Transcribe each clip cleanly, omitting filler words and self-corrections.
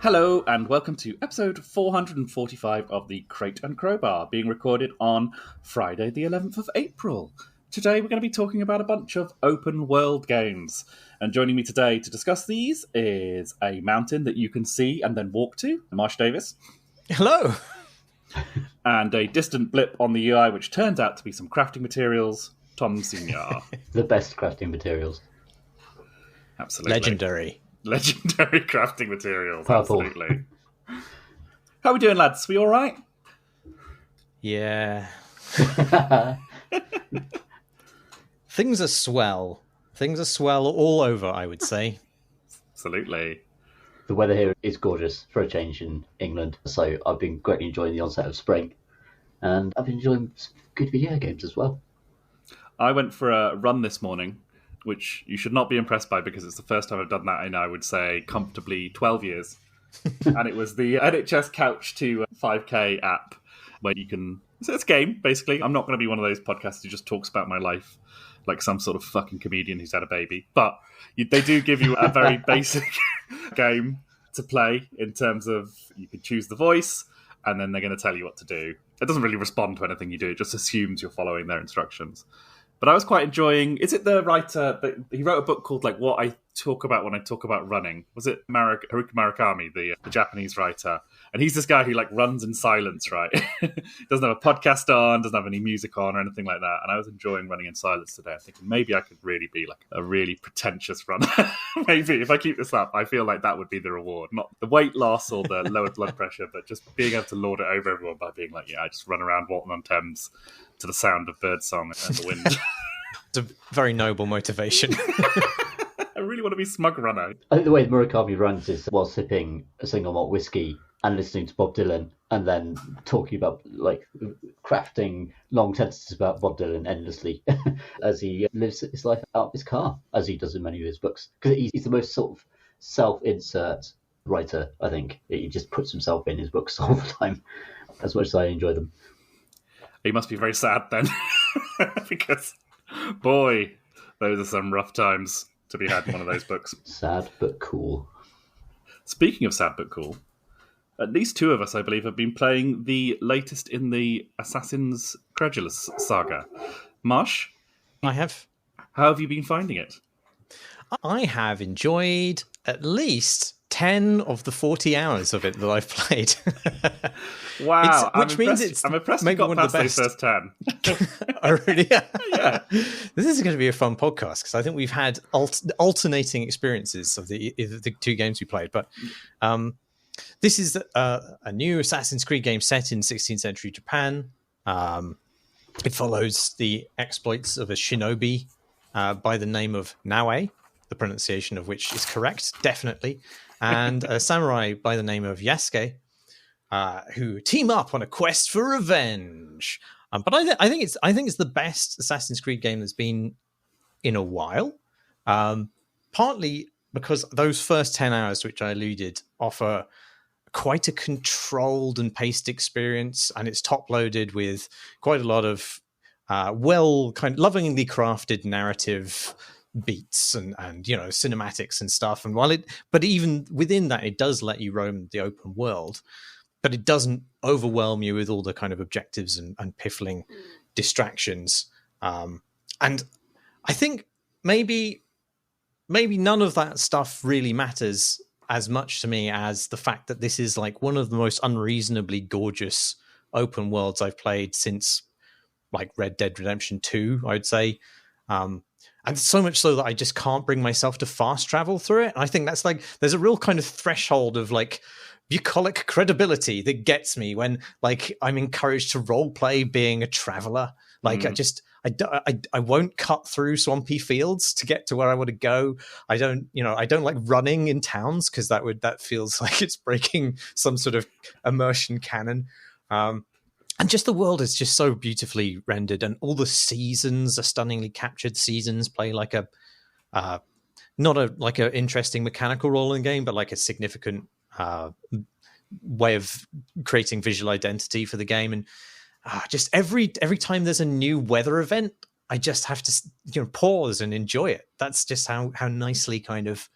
Hello and welcome to episode 445 of the Crate and Crowbar, being recorded on Friday the 11th of April. Today we're going to be talking about a bunch of open world games. And joining me today to discuss these is a mountain that you can see and then walk to, Marsh Davis. Hello. And a distant blip on the UI which turns out to be some crafting materials, Tom Senior. The best crafting materials. Absolutely. Legendary crafting materials, Purple. Absolutely. How are we doing, lads? We all right? Yeah. Things are swell. Things are swell all over, I would say. Absolutely. The weather here is gorgeous for a change in England, so I've been greatly enjoying the onset of spring, and I've been enjoying some good video games as well. I went for a run this morning, which you should not be impressed by because it's the first time I've done that in, I would say, comfortably 12 years. And it was the NHS Couch to 5K app where you can... It's a game, basically. I'm not going to be one of those podcasts who just talks about my life like some sort of fucking comedian who's had a baby. But they do give you a very basic game to play in terms of you can choose the voice and then they're going to tell you what to do. It doesn't really respond to anything you do. It just assumes you're following their instructions. But I was quite enjoying... Is it the writer... He wrote a book called like What I Talk About When I Talk About Running. Was it Haruki Murakami, the Japanese writer? And he's this guy who like runs in silence, right? Doesn't have a podcast on, doesn't have any music on or anything like that. And I was enjoying running in silence today. I'm thinking maybe I could really be like a really pretentious runner. Maybe if I keep this up, I feel like that would be the reward. Not the weight loss or the lower blood pressure, but just being able to lord it over everyone by being like, yeah, I just run around Walton-on-Thames to the sound of birdsong and the wind. It's a very noble motivation. I really want to be smug runner. I think the way Murakami runs is while sipping a single malt whiskey and listening to Bob Dylan, and then talking about like crafting long sentences about Bob Dylan endlessly as he lives his life out of his car, as he does in many of his books. Because he's the most sort of self-insert writer, I think. He just puts himself in his books all the time, as much as I enjoy them. He must be very sad then, because, boy, those are some rough times to be had in one of those books. Sad but cool. Speaking of sad but cool, at least two of us, I believe, have been playing the latest in the Assassin's Credulous saga. Marsh? I have. How have you been finding it? I have enjoyed at least 10 of the 40 hours of it that I've played. Wow. I'm impressed maybe you got one past of the those best. first 10. Oh, really? Yeah. This is going to be a fun podcast because I think we've had alternating experiences of the two games we played. But this is a new Assassin's Creed game set in 16th century Japan. It follows the exploits of a shinobi by the name of Naue, the pronunciation of which is correct, definitely, and a samurai by the name of Yasuke, who team up on a quest for revenge. But I think it's the best Assassin's Creed game that's been in a while. Partly because those first 10 hours, which I alluded, offer quite a controlled and paced experience, and it's top loaded with quite a lot of kind of lovingly crafted narrative beats and cinematics and stuff. And but even within that, it does let you roam the open world, but it doesn't overwhelm you with all the kind of objectives and piffling distractions. And I think maybe none of that stuff really matters as much to me as the fact that this is like one of the most unreasonably gorgeous open worlds I've played since like Red Dead Redemption 2, I'd say. And so much so that I just can't bring myself to fast travel through it. And I think that's like, there's a real kind of threshold of like bucolic credibility that gets me when like I'm encouraged to role play being a traveler. Like I won't cut through swampy fields to get to where I want to go. I don't like running in towns because that feels like it's breaking some sort of immersion canon. And just the world is just so beautifully rendered, and all the seasons are stunningly captured. Seasons play like not an interesting mechanical role in the game, but like a significant way of creating visual identity for the game. And just every time there's a new weather event, I just have to pause and enjoy it. That's just how nicely kind of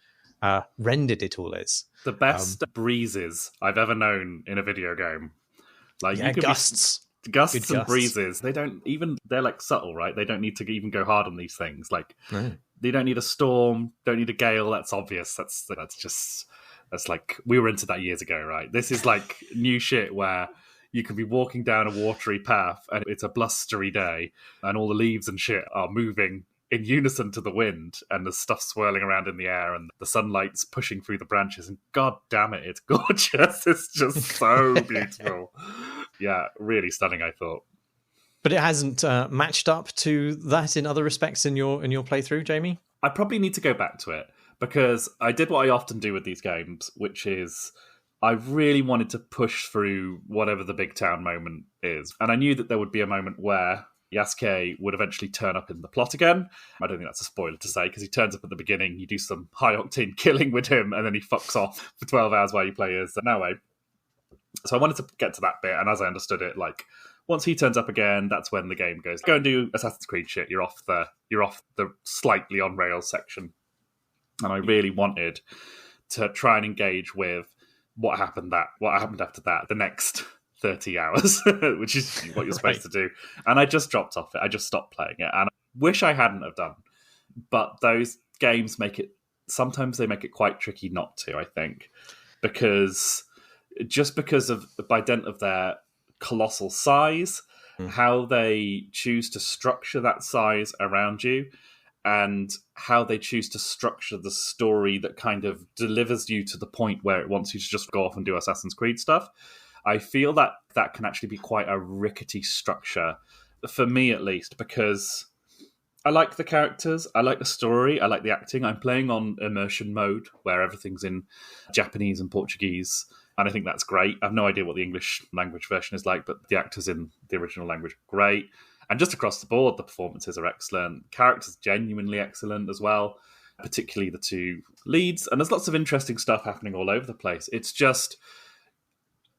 rendered it all is. The best breezes I've ever known in a video game. Like Yeah, you could gusts. gusts Good and gusts. breezes. They're like subtle, right? They don't need to even go hard on these things. Like No. they don't need a storm, don't need a gale. That's obvious. That's like we were into that years ago, right? This is like new shit where you can be walking down a watery path and it's a blustery day and all the leaves and shit are moving in unison to the wind and the stuff swirling around in the air and the sunlight's pushing through the branches and god damn it, it's gorgeous. It's just so beautiful. Yeah, really stunning, I thought. But it hasn't matched up to that in other respects in your playthrough, Jamie? I probably need to go back to it because I did what I often do with these games, which is I really wanted to push through whatever the big town moment is. And I knew that there would be a moment where Yasuke would eventually turn up in the plot again. I don't think that's a spoiler to say, because he turns up at the beginning, you do some high-octane killing with him, and then he fucks off for 12 hours while you play as Naoe. So I wanted to get to that bit, and as I understood it, like, once he turns up again, that's when the game goes, go and do Assassin's Creed shit, you're off the slightly on-rails section. And I really wanted to try and engage with what happened after that, the next 30 hours, which is what you're supposed to do. And I just dropped off it. I just stopped playing it. And I wish I hadn't have done. But those games sometimes they make it quite tricky not to, I think. Because by dint of their colossal size, how they choose to structure that size around you, and how they choose to structure the story that kind of delivers you to the point where it wants you to just go off and do Assassin's Creed stuff. I feel that can actually be quite a rickety structure, for me at least, because I like the characters, I like the story, I like the acting. I'm playing on immersion mode, where everything's in Japanese and Portuguese, and I think that's great. I have no idea what the English language version is like, but the actors in the original language are great. And just across the board, the performances are excellent. Characters genuinely excellent as well, particularly the two leads. And there's lots of interesting stuff happening all over the place. It's just...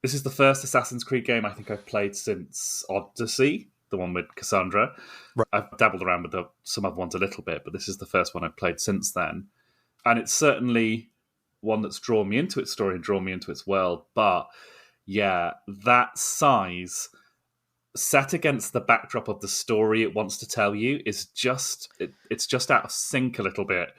This is the first Assassin's Creed game I think I've played since Odyssey, the one with Cassandra. Right. I've dabbled around with some other ones a little bit, but this is the first one I've played since then. And it's certainly one that's drawn me into its story and drawn me into its world. But yeah, that size set against the backdrop of the story it wants to tell you is it's just out of sync a little bit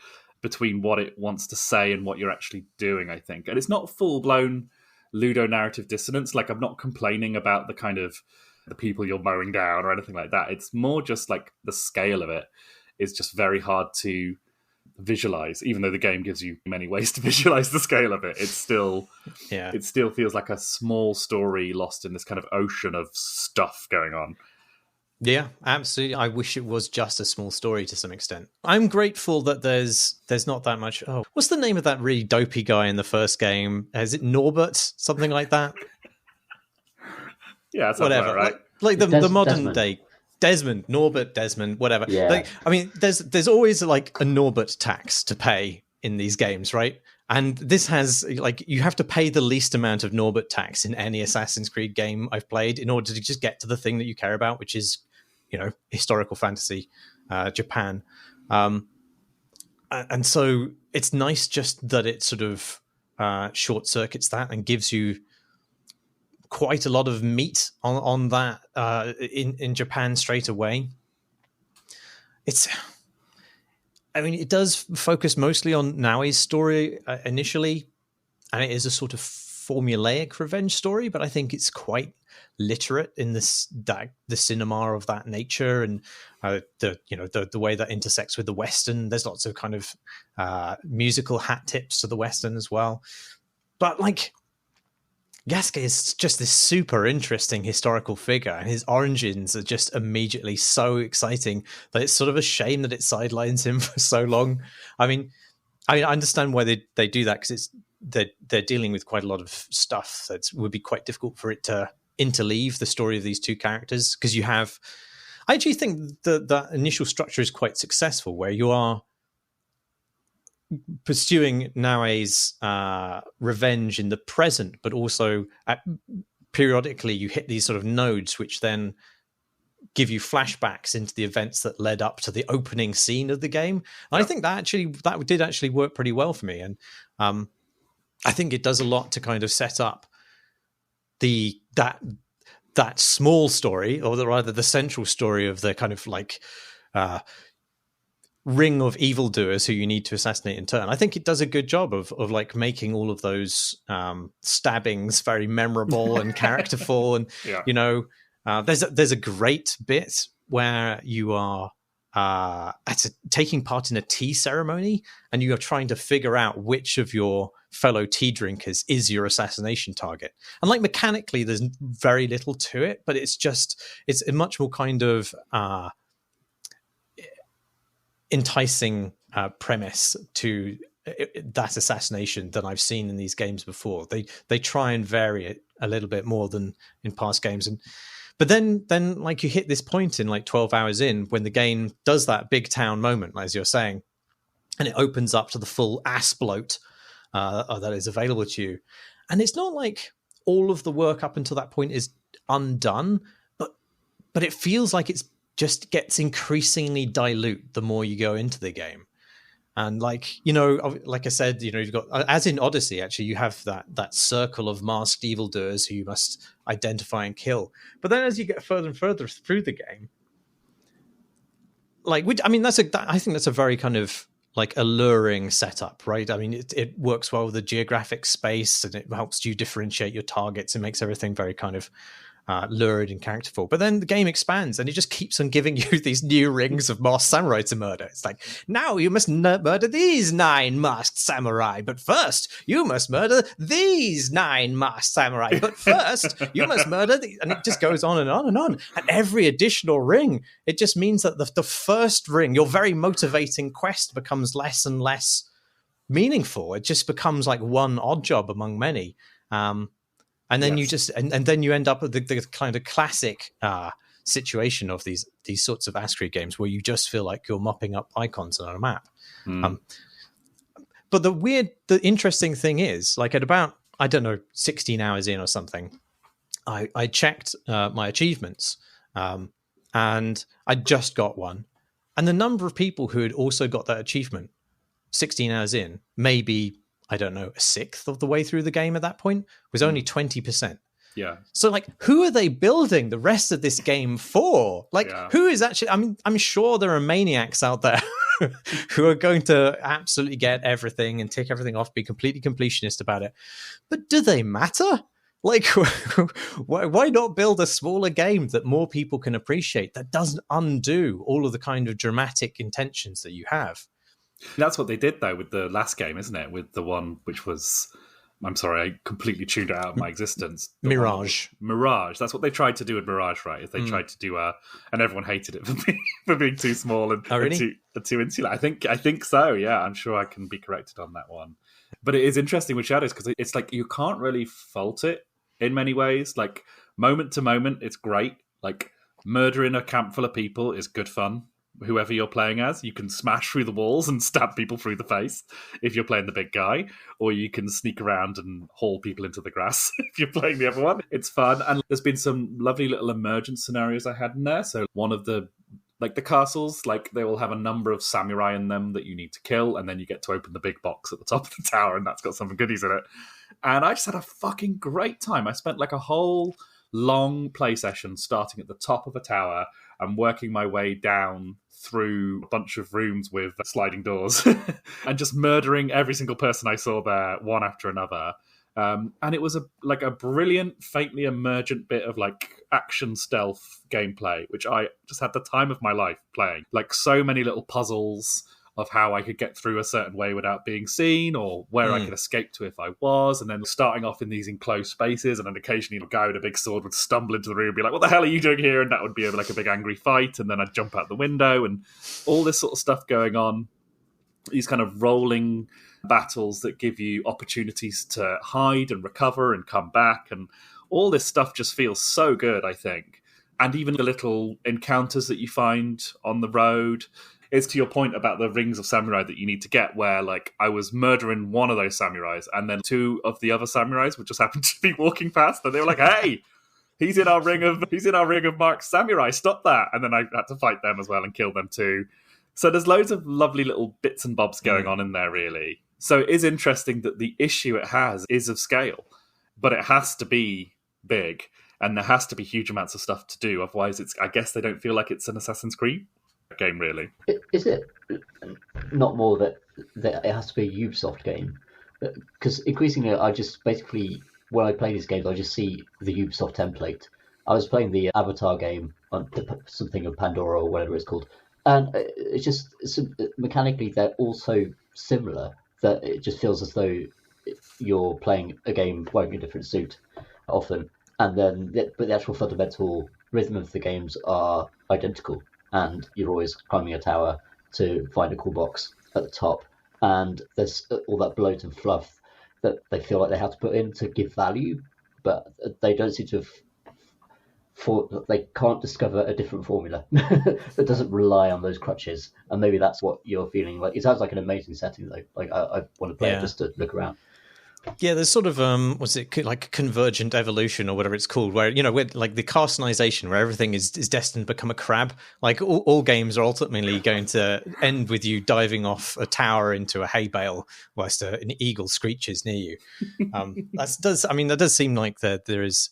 between what it wants to say and what you're actually doing, I think. And it's not full-blown ludonarrative dissonance. Like, I'm not complaining about the kind of the people you're mowing down or anything like that. It's more just like the scale of it is just very hard to visualize. Even though the game gives you many ways to visualize the scale of it, it still feels like a small story lost in this kind of ocean of stuff going on. Yeah, absolutely. I wish it was just a small story to some extent. I'm grateful that there's not that much. Oh, what's the name of that really dopey guy in the first game? Is it Norbert? Something like that? Yeah, whatever. Right. Like the modern day Desmond, Norbert, Desmond, whatever. Yeah. Like, I mean, there's always like a Norbert tax to pay in these games, right? And this has, like, you have to pay the least amount of Norbert tax in any Assassin's Creed game I've played in order to just get to the thing that you care about, which is, historical fantasy, Japan. And so it's nice just that it sort of short circuits that and gives you quite a lot of meat on that in Japan straight away. It does focus mostly on Naoe's story initially, and it is a sort of formulaic revenge story, but I think it's quite literate in the cinema of that nature, and the way that intersects with the Western. There's lots of kind of musical hat tips to the Western as well. But like, Yasuke is just this super interesting historical figure, and his origins are just immediately so exciting that it's sort of a shame that it sidelines him for so long. I mean, I understand why they do that, because they're dealing with quite a lot of stuff that would be quite difficult for it to interleave the story of these two characters, because I actually think that initial structure is quite successful, where you are pursuing Naoe's revenge in the present, but also periodically you hit these sort of nodes which then give you flashbacks into the events that led up to the opening scene of the game. And I think that did actually work pretty well for me. And I think it does a lot to kind of set up that small story, or rather the central story of the kind of like ring of evildoers who you need to assassinate in turn. I think it does a good job of like making all of those stabbings very memorable and characterful. And there's a great bit where you are taking part in a tea ceremony, and you are trying to figure out which of your fellow tea drinkers is your assassination target. And like mechanically, there's very little to it, but it's a much more kind of enticing premise to that assassination than I've seen in these games before. They try and vary it a little bit more than in past games. But then like you hit this point in like 12 hours in when the game does that big town moment, as you're saying, and it opens up to the full ass bloat that is available to you. And it's not like all of the work up until that point is undone, but it feels like it's just gets increasingly dilute the more you go into the game. And like, like I said, you've got, as in Odyssey, actually, you have that circle of masked evildoers who you must identify and kill. But then as you get further and further through the game, like, I think that's a very kind of like alluring setup, right? I mean, it works well with the geographic space, and it helps you differentiate your targets and makes everything very kind of lurid and characterful. But then the game expands, and it just keeps on giving you these new rings of masked samurai to murder. It's like, now you must murder these 9 masked samurai, but first you must murder these 9 masked samurai, but first you must murder and it just goes on and on and on. And every additional ring, it just means that the first ring, your very motivating quest, becomes less and less meaningful. It just becomes like one odd job among many. And then you just and then you end up with the kind of classic situation of these sorts of Ascrii games where you just feel like you're mopping up icons on a map. But the interesting thing is, like at about, I don't know, 16 hours in or something, I checked my achievements, and I just got one, and the number of people who had also got that achievement 16 hours in, maybe, I don't know, a sixth of the way through the game at that point, was only 20%. Yeah. So, like, who are they building the rest of this game for? Like, who is actually... I mean, I'm sure there are maniacs out there who are going to absolutely get everything and tick everything off, be completely completionist about it. But do they matter? Like, why not build a smaller game that more people can appreciate, that doesn't undo all of the kind of dramatic intentions that you have? That's what they did, though, with the last game, isn't it? With the one which was... I'm sorry, I completely tuned it out of my existence. Mirage. Mirage. That's what they tried to do with Mirage, right? Is they tried to do and everyone hated it for being too small and, really? and too insular. I think so. Yeah, I'm sure I can be corrected on that one. But it is interesting with Shadows because it's like you can't really fault it in many ways. Like moment to moment, it's great. Like murdering a camp full of people is good fun. Whoever you're playing as, you can smash through the walls and stab people through the face if you're playing the big guy, or you can sneak around and haul people into the grass if you're playing the other one. It's fun, and there's been some lovely little emergent scenarios I had in there. So one of the castles, like they will have a number of samurai in them that you need to kill, and then you get to open the big box at the top of the tower, and that's got some goodies in it. And I just had a fucking great time. I spent like a whole long play session starting at the top of a tower and working my way down through a bunch of rooms with sliding doors and just murdering every single person I saw there, one after another. And it was a brilliant, faintly emergent bit of like action stealth gameplay, which I just had the time of my life playing. Like so many little puzzles of how I could get through a certain way without being seen, or where I could escape to if I was, and then starting off in these enclosed spaces, and then occasionally a guy with a big sword would stumble into the room and be like, what the hell are you doing here? And that would be like a big angry fight, and then I'd jump out the window, and all this sort of stuff going on. These kind of rolling battles that give you opportunities to hide and recover and come back, and all this stuff just feels so good, I think. And even the little encounters that you find on the road, it's to your point about the rings of samurai that you need to get, where like I was murdering one of those samurais and then two of the other samurais would just happen to be walking past and they were like, hey, he's in our ring of Mark's samurai. Stop that!" And then I had to fight them as well and kill them too. So there's loads of lovely little bits and bobs going on in there, really. So it is interesting that the issue it has is of scale, but it has to be big, and there has to be huge amounts of stuff to do. Otherwise, I guess they don't feel like it's an Assassin's Creed game, really. Is it not more that it has to be a Ubisoft game? Because increasingly, I just basically, when I play these games, I just see the Ubisoft template. I was playing the Avatar game on something of Pandora or whatever it's called, and it's just mechanically they're all so similar that it just feels as though you're playing a game wearing a different suit often, and then but the actual fundamental rhythm of the games are identical, and you're always climbing a tower to find a cool box at the top, and there's all that bloat and fluff that they feel like they have to put in to give value, but they don't seem to have. They can't discover a different formula that doesn't rely on those crutches, and maybe that's what you're feeling like. It sounds like an amazing setting, though. Like I want to play it just to look around. Yeah, there's sort of what's it like, convergent evolution or whatever it's called, where where, like the carcinization, where everything is destined to become a crab. Like all games are ultimately going to end with you diving off a tower into a hay bale whilst an eagle screeches near you. That does seem like that there is.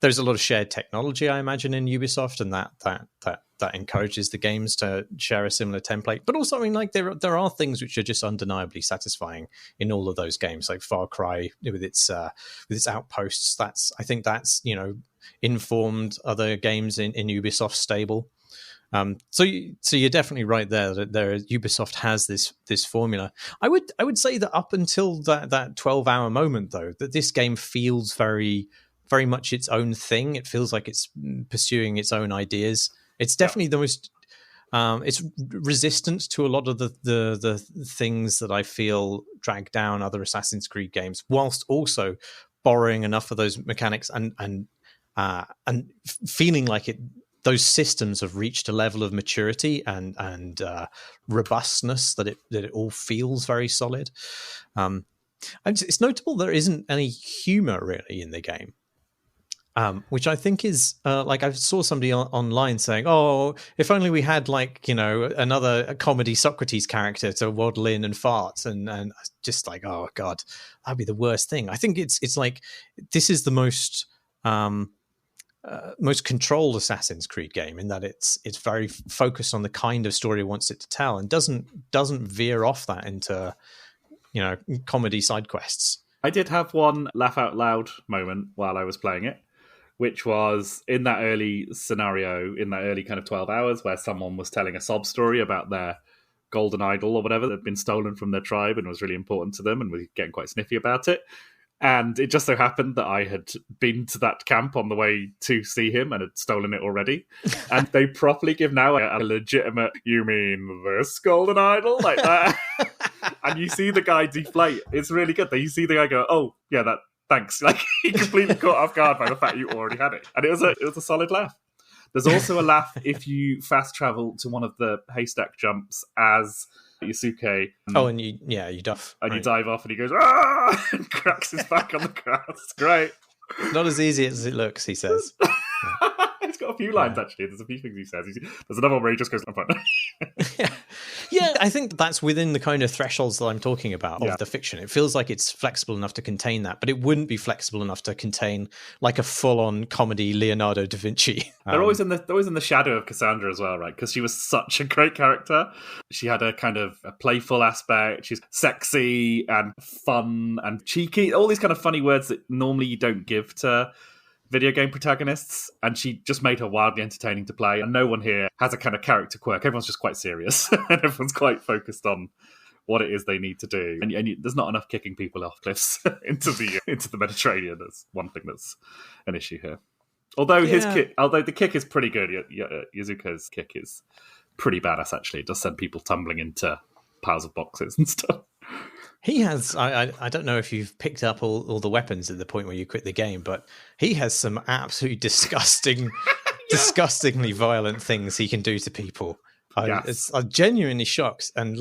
There's a lot of shared technology, I imagine, in Ubisoft, and that encourages the games to share a similar template. But also, there are things which are just undeniably satisfying in all of those games, like Far Cry with its outposts. I think that's informed other games in Ubisoft's stable. So you're definitely right there that Ubisoft has this formula. I would say that up until that 12-hour moment, though, that this game feels very much its own thing. It feels like it's pursuing its own ideas. It's definitely the most. It's resistant to a lot of the things that I feel drag down other Assassin's Creed games, whilst also borrowing enough of those mechanics and feeling like those systems have reached a level of maturity and robustness that it all feels very solid. It's notable there isn't any humor really in the game. Which I think is I saw somebody online saying, "Oh, if only we had another comedy Socrates character to waddle in and fart," and just like, oh god, that'd be the worst thing. I think it's like this is the most controlled Assassin's Creed game in that it's very focused on the kind of story it wants it to tell and doesn't veer off that into comedy side quests. I did have one laugh out loud moment while I was playing it, which was in that early scenario, in that early kind of 12 hours where someone was telling a sob story about their golden idol or whatever that had been stolen from their tribe and was really important to them and was getting quite sniffy about it. And it just so happened that I had been to that camp on the way to see him and had stolen it already. And they properly give now a legitimate, "You mean this golden idol?" like that. And you see the guy deflate. It's really good. You see the guy go, "Oh, yeah, that... thanks." Like he completely caught off guard by the fact you already had it, and it was a solid laugh. There's also a laugh if you fast travel to one of the haystack jumps as Yusuke. And you duff, and you dive off, and he goes "Ah!" and cracks his back on the grass. It's great. Not as easy as it looks, he says. It's got a few lines actually. There's a few things he says. There's another one where he just goes, "I'm fine." Yeah, I think that's within the kind of thresholds that I'm talking about of the fiction. It feels like it's flexible enough to contain that, but it wouldn't be flexible enough to contain like a full-on comedy Leonardo da Vinci. They're always in the shadow of Cassandra as well, right? Because she was such a great character. She had a kind of a playful aspect. She's sexy and fun and cheeky. All these kind of funny words that normally you don't give to video game protagonists, and she just made her wildly entertaining to play. And no one here has a kind of character quirk. Everyone's just quite serious and everyone's quite focused on what it is they need to do. And there's not enough kicking people off cliffs into the Mediterranean. That's one thing that's an issue here. Although the kick is pretty good. Yuzuka's kick is pretty badass actually. It does send people tumbling into piles of boxes and stuff. He has, I don't know if you've picked up all the weapons at the point where you quit the game, but he has some absolutely disgustingly violent things he can do to people. I'm genuinely shocked. And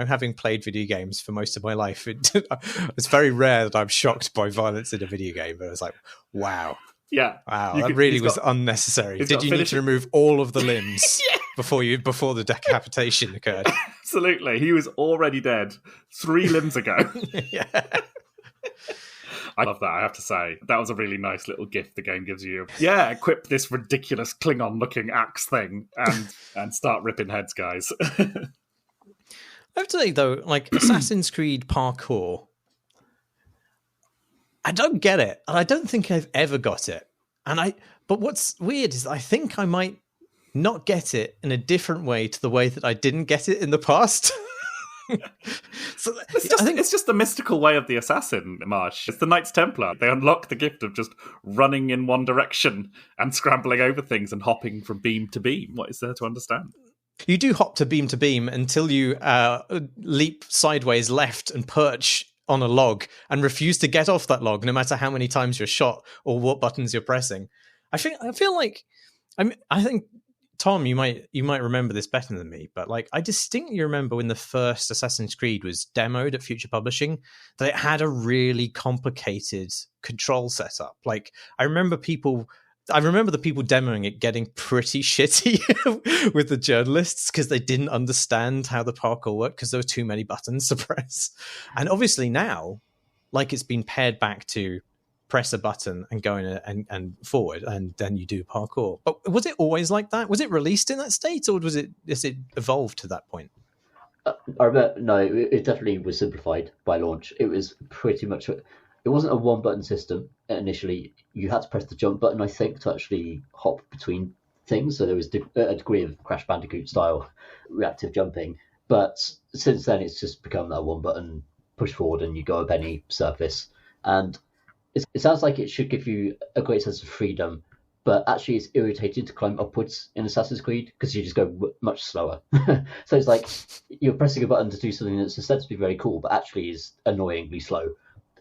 having played video games for most of my life, it's very rare that I'm shocked by violence in a video game. But I was like, wow. Yeah. Wow, You that could- really he's was got- unnecessary. he's Did got you need to finishing- remove all of the limbs Yeah. before the decapitation occurred? Absolutely. He was already dead 3 limbs ago. Yeah. I love that, I have to say. That was a really nice little gift the game gives you. Yeah, equip this ridiculous Klingon-looking axe thing and start ripping heads, guys. I have to say, though, like Assassin's Creed parkour, I don't get it. And I don't think I've ever got it. But what's weird is I think I might not get it in a different way to the way that I didn't get it in the past. So It's just the mystical way of the assassin, Marsh. It's the Knights Templar. They unlock the gift of just running in one direction and scrambling over things and hopping from beam to beam. What is there to understand? you do hop to beam until you leap sideways left and perch on a log and refuse to get off that log, no matter how many times you're shot or what buttons you're pressing. I feel like I think Tom, you might remember this better than me, but like I distinctly remember when the first Assassin's Creed was demoed at Future Publishing that it had a really complicated control setup. Like I remember the people demoing it getting pretty shitty with the journalists because they didn't understand how the parkour worked because there were too many buttons to press. And obviously now, like it's been pared back to press a button and go in and forward, and then you do parkour. But was it always like that? Was it released in that state, or has it evolved to that point? I remember, no, it definitely was simplified by launch. It was pretty much, it wasn't a one button system initially. You had to press the jump button, I think, to actually hop between things. So there was a degree of Crash Bandicoot style reactive jumping. But since then, it's just become that one button push forward and you go up any surface. And it sounds like it should give you a great sense of freedom, but actually it's irritating to climb upwards in Assassin's Creed because you just go much slower. So it's like you're pressing a button to do something that's ostensibly very cool, but actually is annoyingly slow.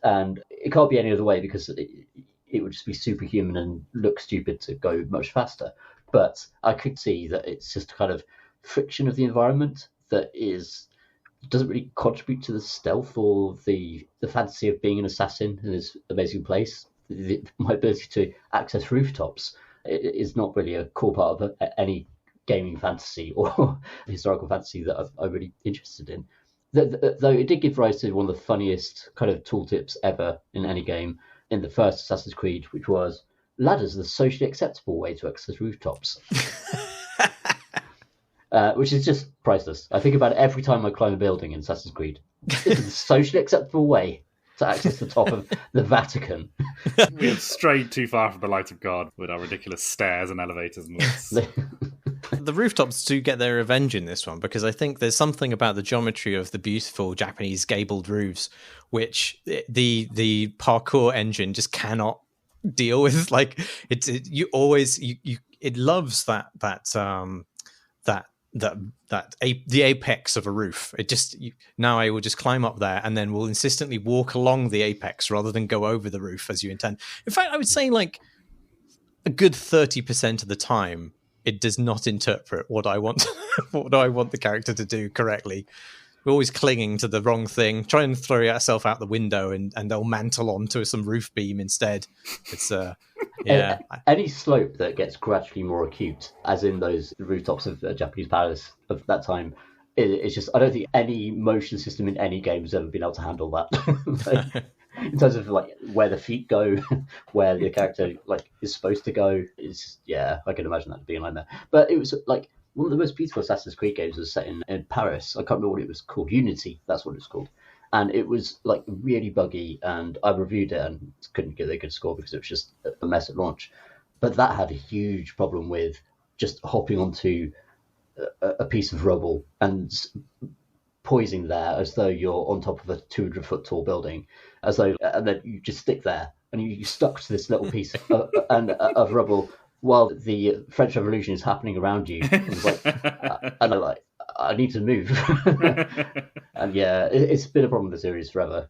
And it can't be any other way because it would just be superhuman and look stupid to go much faster. But I could see that it's just a kind of friction of the environment that doesn't really contribute to the stealth or the fantasy of being an assassin in this amazing place. My ability to access rooftops is not really a core part of any gaming fantasy or historical fantasy that I'm really interested in. Though it did give rise to one of the funniest kind of tooltips ever in any game in the first Assassin's Creed, which was ladders are the socially acceptable way to access rooftops. Which is just priceless. I think about it every time I climb a building in Assassin's Creed. This is a socially acceptable way to access the top of the Vatican. We have strayed too far from the light of God with our ridiculous stairs and elevators and lifts. The rooftops do get their revenge in this one because I think there's something about the geometry of the beautiful Japanese gabled roofs which the parkour engine just cannot deal with. Like it loves the apex of a roof. Now I will just climb up there and then will insistently walk along the apex rather than go over the roof as you intend. In fact, I would say like a good 30% of the time it does not interpret what I want the character to do correctly. We're always clinging to the wrong thing, trying to throw yourself out the window and they'll mantle onto some roof beam instead. It's yeah. Any slope that gets gradually more acute, as in those rooftops of a Japanese palace of that time, it's just, I don't think any motion system in any game has ever been able to handle that. In terms of like where the feet go, where the character like is supposed to go, I can imagine that being like that. But it was like one of the most beautiful Assassin's Creed games was set in Paris. I can't remember what it was called. Unity, that's what it's called. And it was like really buggy, and I reviewed it and couldn't get a good score because it was just a mess at launch. But that had a huge problem with just hopping onto a piece of rubble and poising there as though you're on top of a 200-foot tall building, and then you just stick there and you stuck to this little piece of rubble while the French Revolution is happening around you. And I'm like, I need to move. And yeah, it's been a problem with the series forever.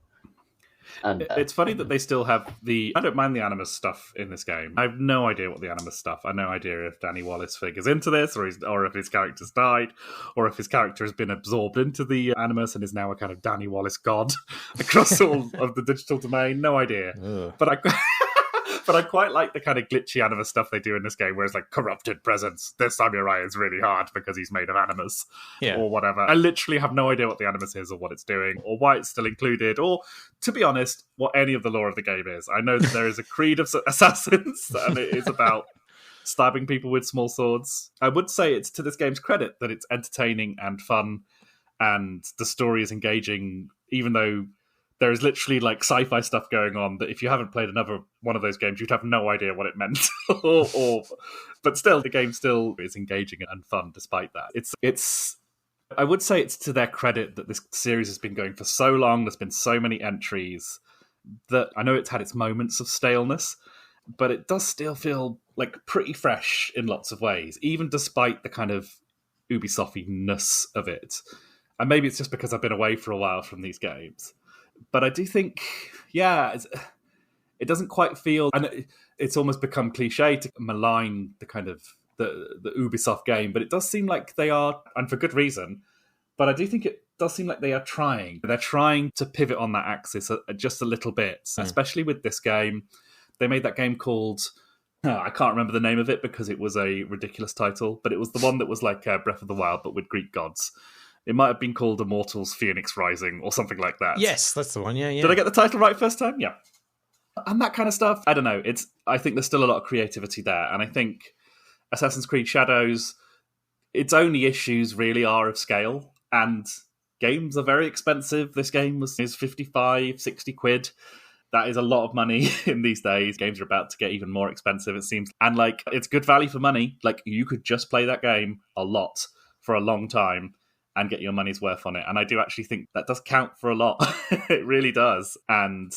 And it's funny that they still have I don't mind the Animus stuff in this game. I have no idea what the Animus stuff. I have no idea if Danny Wallace figures into this, or if his character's died, or if his character has been absorbed into the Animus and is now a kind of Danny Wallace god across all of the digital domain. No idea. But But I quite like the kind of glitchy anima stuff they do in this game, where it's like corrupted presence. This samurai is really hard because he's made of animus or whatever. I literally have no idea what the animus is or what it's doing or why it's still included or, to be honest, what any of the lore of the game is. I know that there is a creed of assassins and it is about stabbing people with small swords. I would say it's to this game's credit that it's entertaining and fun and the story is engaging, even though there is literally like sci-fi stuff going on that if you haven't played another one of those games, you'd have no idea what it meant. But still, the game still is engaging and fun despite that. It's. I would say it's to their credit that this series has been going for so long. There's been so many entries that I know it's had its moments of staleness, but it does still feel like pretty fresh in lots of ways, even despite the kind of Ubisoft-ness of it. And maybe it's just because I've been away for a while from these games. But I do think, it doesn't quite feel, and it's almost become cliche to malign the kind of the Ubisoft game, but it does seem like they are, and for good reason, but I do think it does seem like they are trying. They're trying to pivot on that axis just a little bit, especially with this game. They made that game called, I can't remember the name of it because it was a ridiculous title, but it was the one that was like Breath of the Wild, but with Greek gods. It might have been called Immortals Phoenix Rising or something like that. Yes, that's the one. Yeah. Did I get the title right first time? Yeah. And that kind of stuff. I don't know. I think there's still a lot of creativity there. And I think Assassin's Creed Shadows, its only issues really are of scale. And games are very expensive. This game is 55, 60 quid. That is a lot of money in these days. Games are about to get even more expensive, it seems. And like, it's good value for money. Like, you could just play that game a lot for a long time and get your money's worth on it. And I do actually think that does count for a lot. It really does. And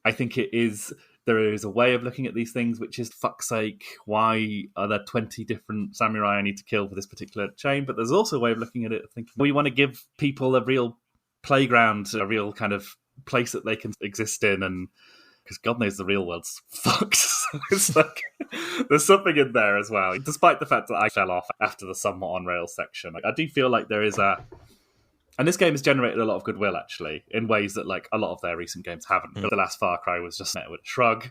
I think there is a way of looking at these things, which is, fuck's sake, why are there 20 different samurai I need to kill for this particular chain? But there's also a way of looking at it, thinking, well, you want to give people a real playground, a real kind of place that they can exist in, and because God knows the real world's fucked. So it's like, there's something in there as well. Despite the fact that I fell off after the somewhat on rails section, I do feel like there is and this game has generated a lot of goodwill, actually, in ways that like a lot of their recent games haven't. But the last Far Cry was just met with a shrug,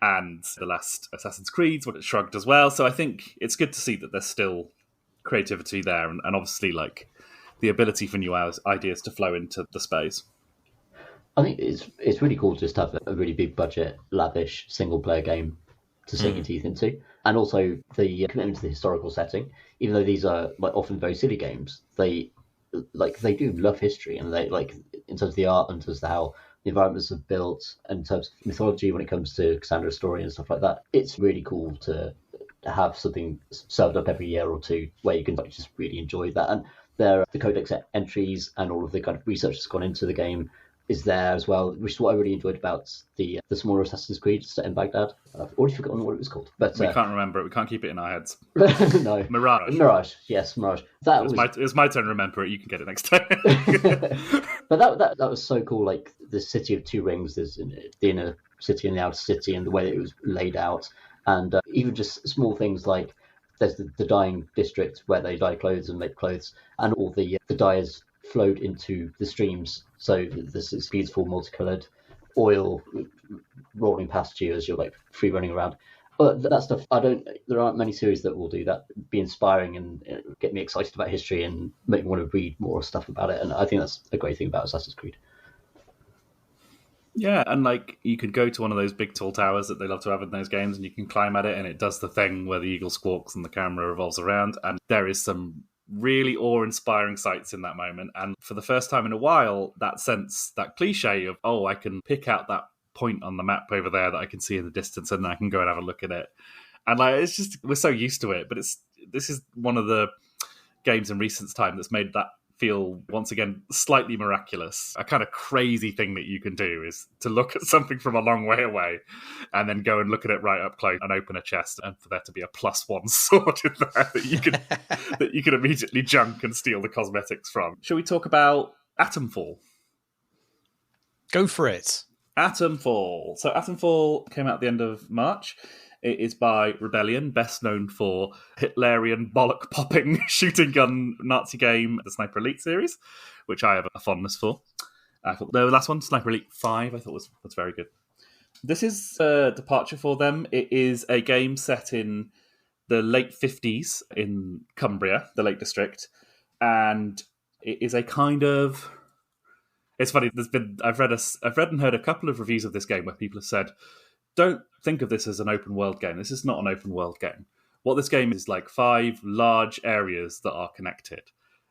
and the last Assassin's Creed's what it shrugged as well. So I think it's good to see that there's still creativity there, and obviously like the ability for new ideas to flow into the space. I think it's really cool just to have a really big budget, lavish single player game to sink your teeth into, and also the commitment to the historical setting. Even though these are like often very silly games, they do love history, and they like in terms of the art and in terms of how the environments are built, and in terms of mythology when it comes to Cassandra's story and stuff like that. It's really cool to have something served up every year or two where you can like, just really enjoy that. And there are the codex entries and all of the kind of research that's gone into the game is there as well, which is what I really enjoyed about the smaller Assassin's Creed set in Baghdad. I've already forgotten what it was called. But we can't remember it. We can't keep it in our heads. No. Mirage. Yes, Mirage. It was my turn to remember it. You can get it next time. But that was so cool. Like the city of two rings, there's the inner city and the outer city, and the way that it was laid out. And even just small things like there's the dyeing district where they dye clothes and make clothes, and all the dyers flowed into the streams. So this is beautiful multicolored oil rolling past you as you're like free running around. But that stuff, there aren't many series that will do that, be inspiring and get me excited about history and make me want to read more stuff about it. And I think that's a great thing about Assassin's Creed. Yeah, and like you could go to one of those big tall towers that they love to have in those games, and you can climb at it, and it does the thing where the eagle squawks and the camera revolves around, and there is some really awe-inspiring sights in that moment. And for the first time in a while, that sense, that cliche of, oh, I can pick out that point on the map over there that I can see in the distance, and I can go and have a look at it. And like, it's just, we're so used to it, but this is one of the games in recent time that's made that feel, once again, slightly miraculous. A kind of crazy thing that you can do is to look at something from a long way away and then go and look at it right up close and open a chest, and for there to be a +1 sword in there that you can immediately junk and steal the cosmetics from. Shall we talk about Atomfall? Go for it. Atomfall. So Atomfall came out at the end of March. It is by Rebellion, best known for Hitlerian bollock-popping shooting gun Nazi game, the Sniper Elite series, which I have a fondness for. I thought the last one, Sniper Elite 5, I thought was very good. This is a departure for them. It is a game set in the late 50s in Cumbria, the Lake District, and it is a kind of... It's funny. I've read and heard a couple of reviews of this game where people have said, "Don't think of this as an open world game. This is not an open world game. What this game is like 5 large areas that are connected."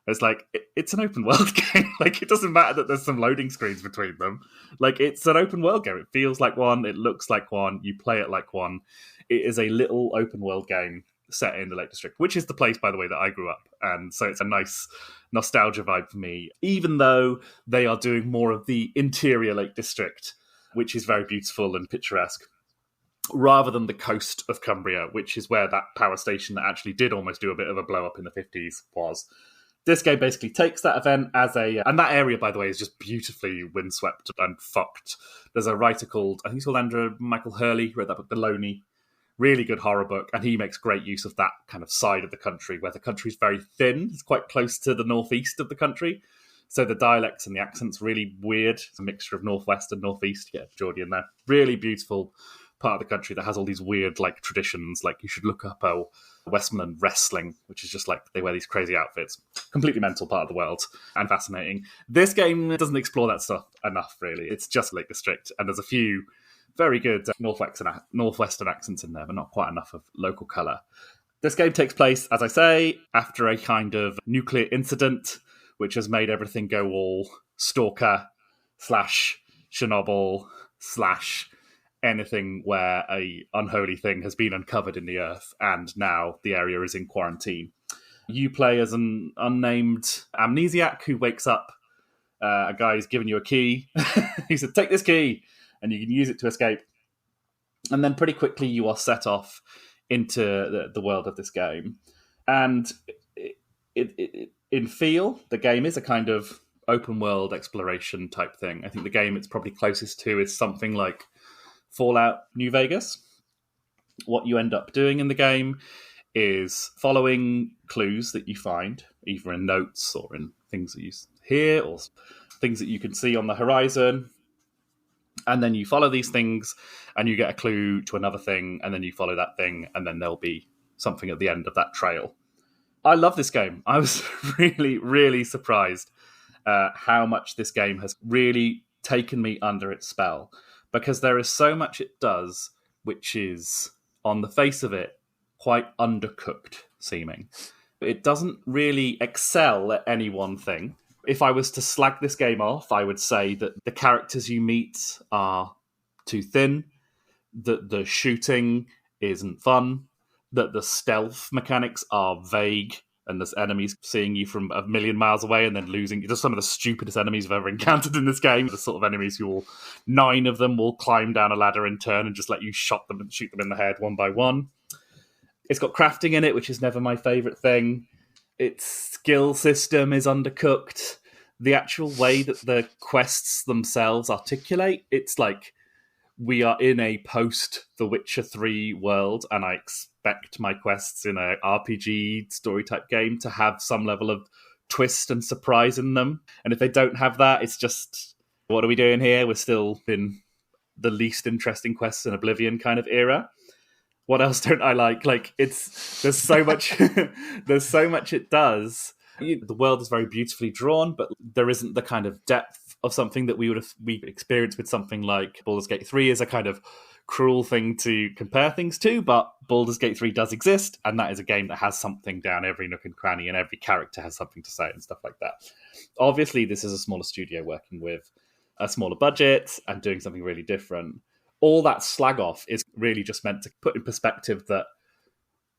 It's like it's an open world game. Like it doesn't matter that there's some loading screens between them. Like it's an open world game. It feels like one. It looks like one. You play it like one. It is a little open world game set in the Lake District, which is the place, by the way, that I grew up. And so it's a nice nostalgia vibe for me, even though they are doing more of the interior Lake District, which is very beautiful and picturesque, rather than the coast of Cumbria, which is where that power station that actually did almost do a bit of a blow up in the 50s was. This game basically takes that event as a... And that area, by the way, is just beautifully windswept and fucked. There's a writer called, I think he's called Andrew Michael Hurley, who wrote that book, The Loney. Really good horror book, and he makes great use of that kind of side of the country, where the country's very thin. It's quite close to the northeast of the country. So the dialects and the accent's really weird. It's a mixture of northwest and northeast. You get Geordie in there. Really beautiful part of the country that has all these weird like traditions. Like you should look up Westmoreland wrestling, which is just like they wear these crazy outfits. Completely mental part of the world and fascinating. This game doesn't explore that stuff enough, really. It's just Lake District, and there's a few very good northwestern accents in there, but not quite enough of local colour. This game takes place, as I say, after a kind of nuclear incident, which has made everything go all stalker / Chernobyl / anything where a unholy thing has been uncovered in the earth, and now the area is in quarantine. You play as an unnamed amnesiac who wakes up. A guy's given you a key. He said, "Take this key," and you can use it to escape. And then pretty quickly you are set off into the world of this game. And in feel, the game is a kind of open world exploration type thing. I think the game it's probably closest to is something like Fallout New Vegas. What you end up doing in the game is following clues that you find, either in notes or in things that you hear or things that you can see on the horizon. And then you follow these things and you get a clue to another thing, and then you follow that thing, and then there'll be something at the end of that trail. I love this game. I was really, really surprised how much this game has really taken me under its spell, because there is so much it does which is, on the face of it, quite undercooked seeming. It doesn't really excel at any one thing. If I was to slag this game off, I would say that the characters you meet are too thin, that the shooting isn't fun, that the stealth mechanics are vague, and there's enemies seeing you from a million miles away and then losing. Just some of the stupidest enemies I've ever encountered in this game. The sort of enemies who will, 9 of them will climb down a ladder in turn and just let you shoot them in the head one by one. It's got crafting in it, which is never my favourite thing. Its skill system is undercooked. The actual way that the quests themselves articulate, it's like we are in a post-The Witcher 3 world, and I expect my quests in a RPG story-type game to have some level of twist and surprise in them. And if they don't have that, it's just, what are we doing here? We're still in the least interesting quests in Oblivion kind of era. What else don't I like? Like, there's so much it does. The world is very beautifully drawn, but there isn't the kind of depth of something that we experienced with something like Baldur's Gate 3 is a kind of cruel thing to compare things to, but Baldur's Gate 3 does exist, and that is a game that has something down every nook and cranny, and every character has something to say and stuff like that. Obviously, this is a smaller studio working with a smaller budget and doing something really different. All that slag off is really just meant to put in perspective that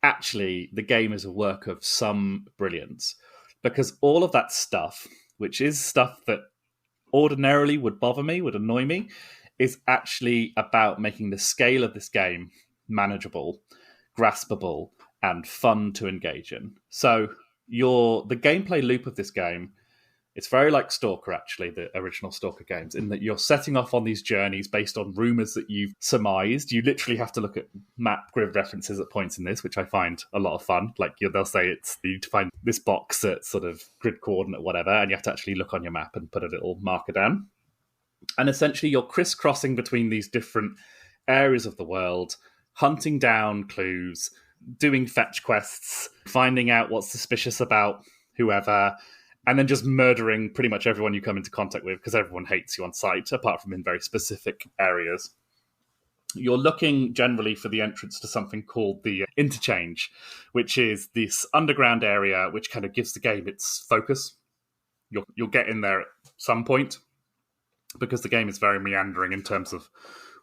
actually the game is a work of some brilliance, because all of that stuff, which is stuff that ordinarily would bother me, would annoy me, is actually about making the scale of this game manageable, graspable, and fun to engage in. So the gameplay loop of this game, it's very like Stalker, actually, the original Stalker games, in that you're setting off on these journeys based on rumours that you've surmised. You literally have to look at map grid references at points in this, which I find a lot of fun. Like they'll say you need to find this box at sort of grid coordinate, whatever, and you have to actually look on your map and put a little marker down. And essentially you're crisscrossing between these different areas of the world, hunting down clues, doing fetch quests, finding out what's suspicious about whoever, and then just murdering pretty much everyone you come into contact with because everyone hates you on sight, apart from in very specific areas. You're looking generally for the entrance to something called the interchange, which is this underground area which kind of gives the game its focus. You'll get in there at some point because the game is very meandering in terms of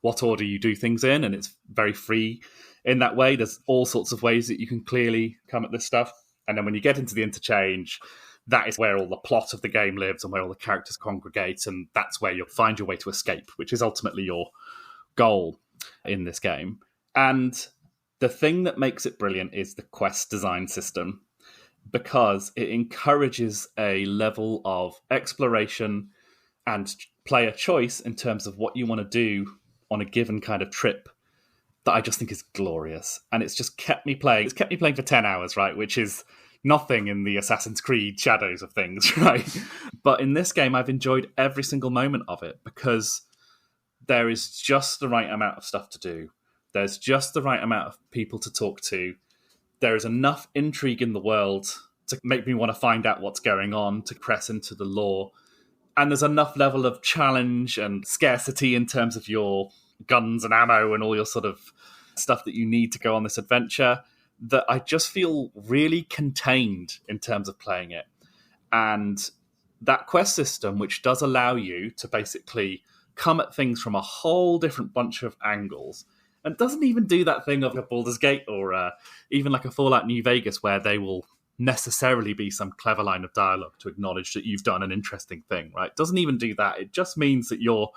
what order you do things in, and it's very free in that way. There's all sorts of ways that you can clearly come at this stuff. And then when you get into the interchange, that is where all the plot of the game lives and where all the characters congregate, and that's where you'll find your way to escape, which is ultimately your goal in this game. And the thing that makes it brilliant is the quest design system, because it encourages a level of exploration and player choice in terms of what you want to do on a given kind of trip that I just think is glorious. And it's just kept me playing. It's kept me playing for 10 hours, right? Which is nothing in the Assassin's Creed shadows of things, right? But in this game, I've enjoyed every single moment of it because there is just the right amount of stuff to do. There's just the right amount of people to talk to. There is enough intrigue in the world to make me want to find out what's going on, to press into the lore. And there's enough level of challenge and scarcity in terms of your guns and ammo and all your sort of stuff that you need to go on this adventure that I just feel really contained in terms of playing it. And that quest system, which does allow you to basically come at things from a whole different bunch of angles, and doesn't even do that thing of a Baldur's Gate or even like a Fallout New Vegas where they will necessarily be some clever line of dialogue to acknowledge that you've done an interesting thing, right? It doesn't even do that. It just means that your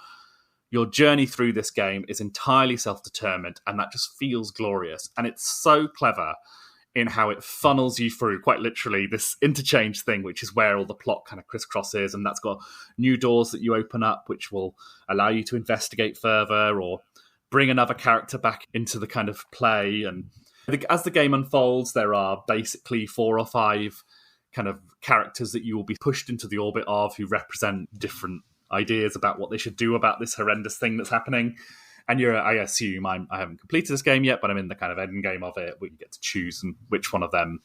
journey through this game is entirely self-determined, and that just feels glorious. And it's so clever in how it funnels you through, quite literally, this interchange thing, which is where all the plot kind of crisscrosses, and that's got new doors that you open up, which will allow you to investigate further or bring another character back into the kind of play. And as the game unfolds, there are basically 4 or 5 kind of characters that you will be pushed into the orbit of who represent different ideas about what they should do about this horrendous thing that's happening. And I assume I haven't completed this game yet, but I'm in the kind of end game of it where you get to choose and which one of them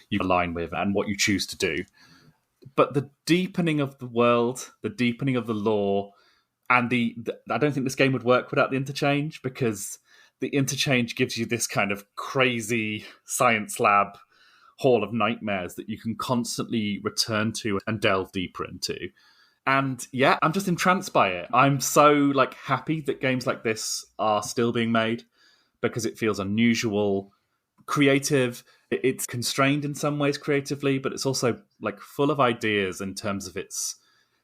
you align with and what you choose to do. But the deepening of the world, the deepening of the lore, and I don't think this game would work without the interchange, because the interchange gives you this kind of crazy science lab hall of nightmares that you can constantly return to and delve deeper into. And yeah, I'm just entranced by it. I'm so happy that games like this are still being made because it feels unusual, creative. It's constrained in some ways creatively, but it's also full of ideas in terms of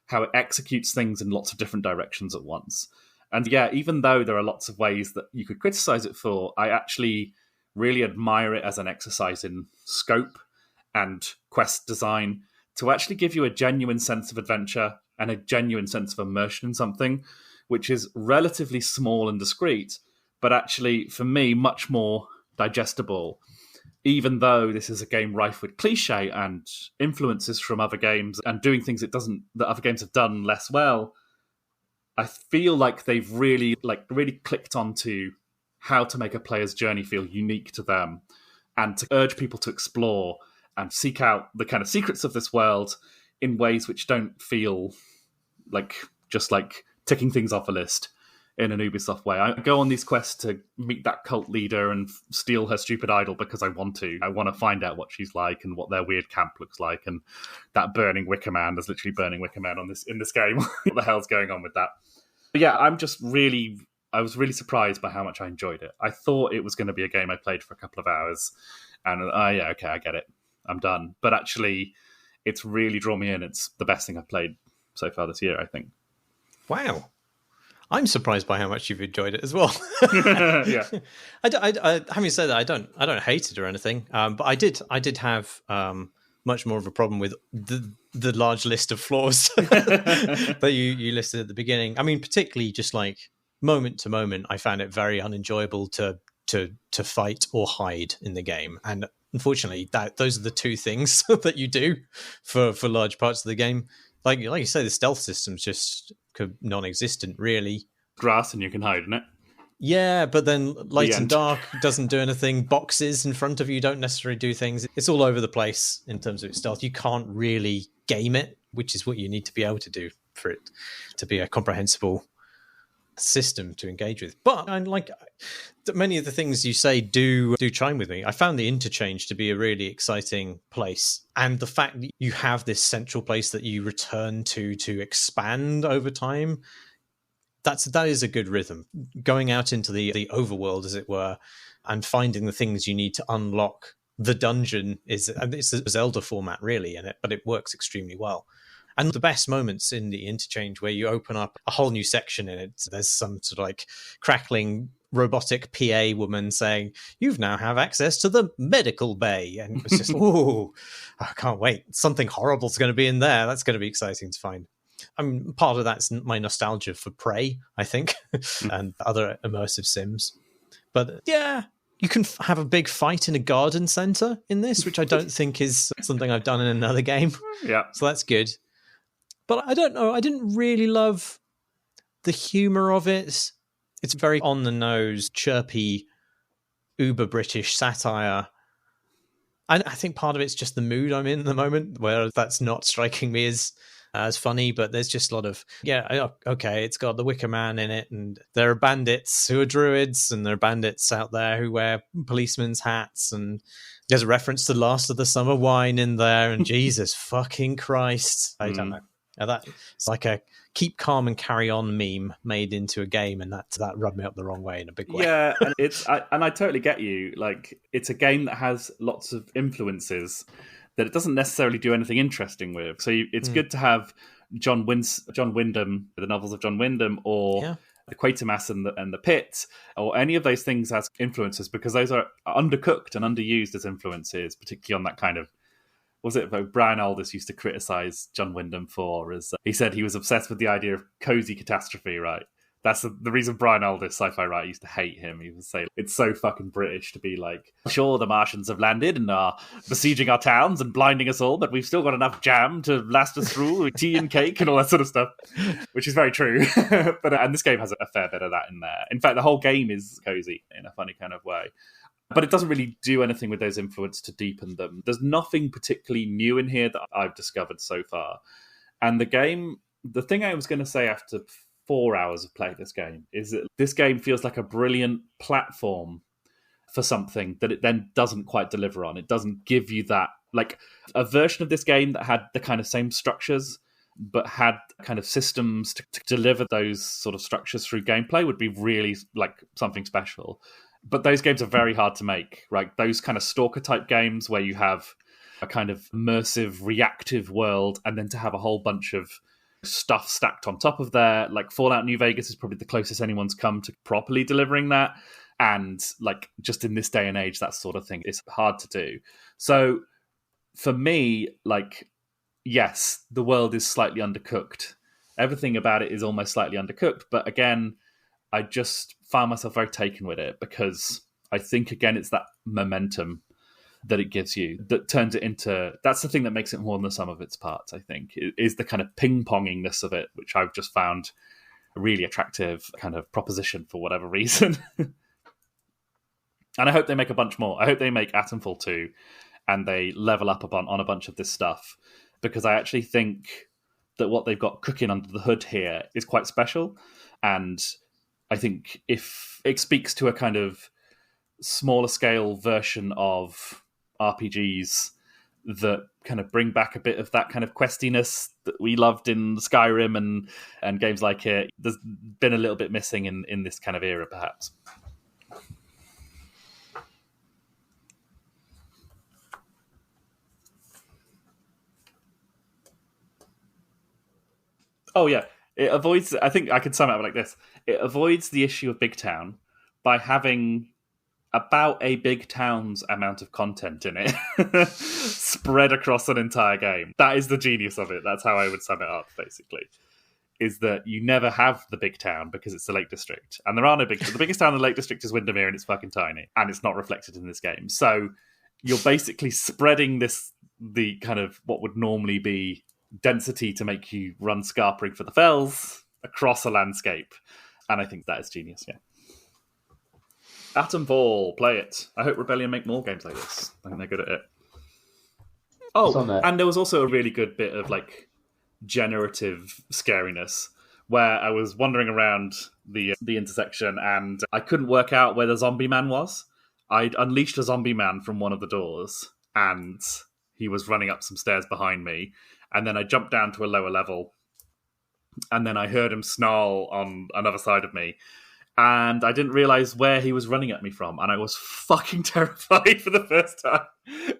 how it executes things in lots of different directions at once. And yeah, even though there are lots of ways that you could criticize it for, I actually really admire it as an exercise in scope and quest design to actually give you a genuine sense of adventure and a genuine sense of immersion in something which is relatively small and discreet, but actually, for me, much more digestible. Even though this is a game rife with cliche and influences from other games and doing things that other games have done less well, I feel like they've really clicked onto how to make a player's journey feel unique to them and to urge people to explore and seek out the kind of secrets of this world in ways which don't feel just like ticking things off a list in an Ubisoft way. I go on these quests to meet that cult leader and steal her stupid idol because I want to. I want to find out what she's like and what their weird camp looks like. And that burning wicker man, there's literally burning wicker man in this game. What the hell's going on with that? But yeah, I was really surprised by how much I enjoyed it. I thought it was going to be a game I played for a couple of hours and yeah, okay, I get it. I'm done. But actually, it's really drawn me in. It's the best thing I've played so far this year, I think. Wow. I'm surprised by how much you've enjoyed it as well. Yeah. I having said that, I don't hate it or anything. But I did have much more of a problem with the large list of flaws that you listed at the beginning. I mean, particularly just moment to moment, I found it very unenjoyable to fight or hide in the game. And unfortunately, those are the two things that you do for large parts of the game. Like you say, the stealth system's just non-existent, really. Grass and you can hide in it. Yeah, but then light and end. dark doesn't do anything. Boxes in front of you don't necessarily do things. It's all over the place in terms of its stealth. You can't really game it, which is what you need to be able to do for it to be a comprehensible system to engage with. But I like many of the things you say do chime with me. I found the interchange to be a really exciting place, and the fact that you have this central place that you return to expand over time, that is a good rhythm. Going out into the overworld, as it were, and finding the things you need to unlock the dungeon it's a Zelda format really in it, but it works extremely well. And the best moments in the interchange where you open up a whole new section in it, there's some sort of like crackling robotic PA woman saying, "You've now have access to the medical bay." And it was just, ooh, I can't wait. Something horrible's going to be in there. That's going to be exciting to find. I mean, part of that's my nostalgia for Prey, I think, and other immersive sims. But yeah, you can have a big fight in a garden center in this, which I don't think is something I've done in another game. Yeah. So that's good. But I don't know. I didn't really love the humor of it. It's very on the nose, chirpy, uber British satire. And I think part of it's just the mood I'm in at the moment, where that's not striking me as funny, but there's just a lot of, okay, it's got the Wicker Man in it, and there are bandits who are druids, and there are bandits out there who wear policemen's hats, and there's a reference to Last of the Summer Wine in there, and Jesus fucking Christ. I don't know. It's like a keep calm and carry on meme made into a game, and that rubbed me up the wrong way in a big way. Yeah, and I totally get you. Like, it's a game that has lots of influences that it doesn't necessarily do anything interesting with. So it's good to have John Wyndham, the novels of John Wyndham, or the Quatermass and the Pit, or any of those things as influences, because those are undercooked and underused as influences, particularly on that kind of, was it Brian Aldiss used to criticize John Wyndham for, as he said he was obsessed with the idea of cozy catastrophe, right? That's the reason Brian Aldiss, sci-fi writer, used to hate him. He would say, it's so fucking British to be like, sure, the Martians have landed and are besieging our towns and blinding us all, but we've still got enough jam to last us through, with tea and cake and all that sort of stuff, which is very true. And this game has a fair bit of that in there. In fact, the whole game is cozy in a funny kind of way. But it doesn't really do anything with those influences to deepen them. There's nothing particularly new in here that I've discovered so far. And the thing I was going to say after 4 hours of playing this game is that this game feels like a brilliant platform for something that it then doesn't quite deliver on. It doesn't give you that, like a version of this game that had the kind of same structures, but had kind of systems to deliver those sort of structures through gameplay would be really like something special. But those games are very hard to make, right? Those kind of stalker type games where you have a kind of immersive, reactive world, and then to have a whole bunch of stuff stacked on top of there, like Fallout New Vegas is probably the closest anyone's come to properly delivering that. And like just in this day and age, that sort of thing is hard to do. So for me, like, yes, the world is slightly undercooked. Everything about it is almost slightly undercooked. But again, I just found myself very taken with it because I think, again, it's that momentum that it gives you that turns it into, that's the thing that makes it more than the sum of its parts, I think, is the kind of ping-pongingness of it, which I've just found a really attractive kind of proposition for whatever reason. And I hope they make a bunch more. I hope they make Atomfall 2 and they level up on a bunch of this stuff, because I actually think that what they've got cooking under the hood here is quite special. And I think if it speaks to a kind of smaller scale version of RPGs that kind of bring back a bit of that kind of questiness that we loved in Skyrim and games like it, there's been a little bit missing in this kind of era, perhaps. Oh, yeah. It avoids, I think I could sum it up like this. It avoids the issue of big town by having about a big town's amount of content in it spread across an entire game. That is the genius of it. That's how I would sum it up, basically. Is that you never have the big town because it's the Lake District. And there are no the biggest town in the Lake District is Windermere, and it's fucking tiny. And it's not reflected in this game. So you're basically spreading the kind of what would normally be density to make you run scarpering for the fells across a landscape. And I think that is genius, yeah. Atomfall, play it. I hope Rebellion make more games like this. I think they're good at it. It's on there. And there was also a really good bit of like generative scariness where I was wandering around the intersection and I couldn't work out where the zombie man was. I'd unleashed a zombie man from one of the doors and he was running up some stairs behind me. And then I jumped down to a lower level and then I heard him snarl on another side of me. And I didn't realise where he was running at me from. And I was fucking terrified for the first time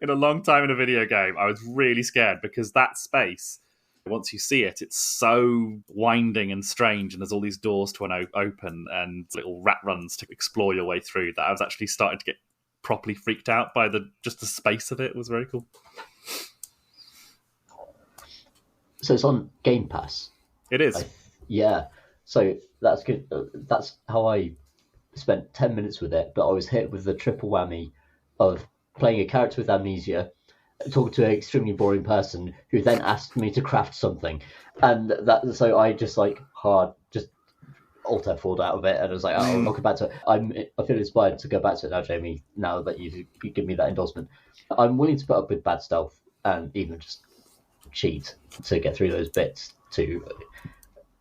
in a long time in a video game. I was really scared because that space, once you see it, it's so winding and strange. And there's all these doors to open and little rat runs to explore your way through that I was actually starting to get properly freaked out by just the space of it. It was very cool. So it's on Game Pass. It is. Yeah. So that's good. That's how I spent 10 minutes with it, but I was hit with the triple whammy of playing a character with amnesia, talking to an extremely boring person who then asked me to craft something. And so I just just alt F4'd out of it, and I was like, oh, I'll come back to it. I feel inspired to go back to it now, Jamie, now that you give me that endorsement. I'm willing to put up with bad stealth and even just cheat to get through those bits to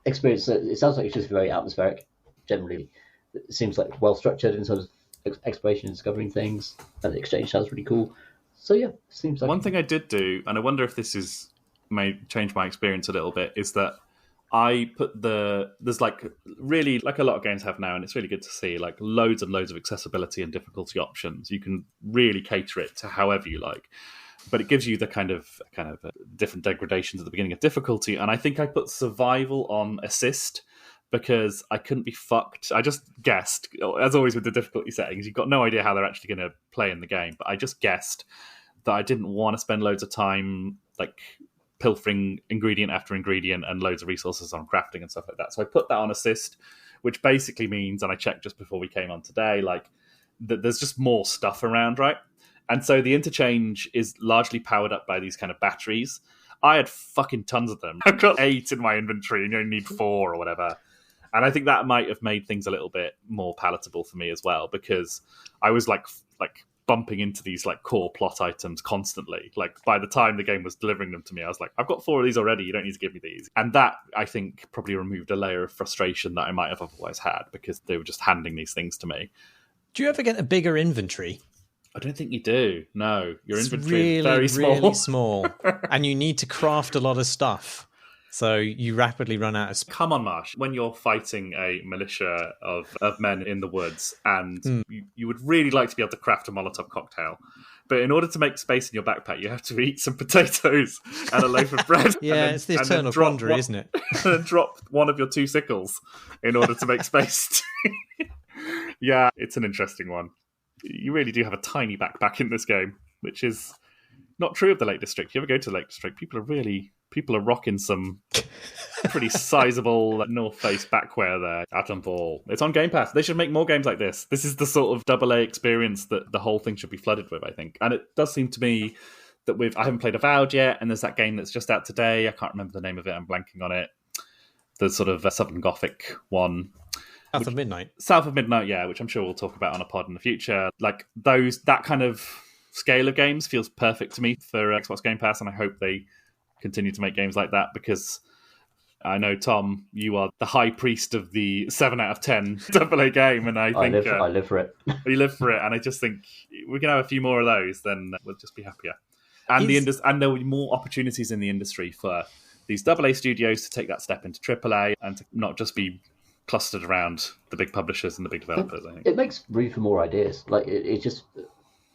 experience. It sounds like it's just very atmospheric. Generally, it seems like well structured in terms of exploration and discovering things, and the exchange sounds really cool. So yeah, seems like one thing I did do, and I wonder if this may change my experience a little bit, is that I put there's like really like a lot of games have now, and it's really good to see like loads and loads of accessibility and difficulty options. You can really cater it to however you like. But it gives you the kind of different degradations at the beginning of difficulty. And I think I put survival on assist because I couldn't be fucked. I just guessed, as always with the difficulty settings, you've got no idea how they're actually going to play in the game. But I just guessed that I didn't want to spend loads of time like pilfering ingredient after ingredient and loads of resources on crafting and stuff like that. So I put that on assist, which basically means, and I checked just before we came on today, like that there's just more stuff around, right? And so the interchange is largely powered up by these kind of batteries. I had fucking tons of them. I've got 8 in my inventory and you only need 4 or whatever. And I think that might have made things a little bit more palatable for me as well, because I was like bumping into these like core plot items constantly. Like by the time the game was delivering them to me, I was like, I've got 4 of these already. You don't need to give me these. And that, I think, probably removed a layer of frustration that I might have otherwise had because they were just handing these things to me. Do you ever get a bigger inventory? I don't think you do. No, your inventory is very small. Really small. And you need to craft a lot of stuff. So you rapidly run out of space. Come on, Marsh. When you're fighting a militia of men in the woods and you would really like to be able to craft a Molotov cocktail, but in order to make space in your backpack, you have to eat some potatoes and a loaf of bread. Yeah, it's the eternal quandary, isn't it? And then drop one of your 2 sickles in order to make space. Yeah, it's an interesting one. You really do have a tiny backpack in this game, which is not true of the Lake District. You ever go to the Lake District, people are rocking some pretty sizable North Face backwear there. Atomfall. It's on Game Pass. They should make more games like this. This is the sort of AA experience that the whole thing should be flooded with, I think. And it does seem to me that I haven't played Avowed yet, and there's that game that's just out today. I can't remember the name of it. I'm blanking on it. The sort of Southern Gothic one. South of Midnight. South of Midnight, yeah, which I'm sure we'll talk about on a pod in the future. Like that kind of scale of games feels perfect to me for Xbox Game Pass, and I hope they continue to make games like that because I know, Tom, you are the high priest of the 7 out of 10 AA game, and I think I live for it. You live for it, and I just think we can have a few more of those, then we'll just be happier. And and there will be more opportunities in the industry for these AA studios to take that step into AAA and to not just be clustered around the big publishers and the big developers. I think it makes room for more ideas. Like it just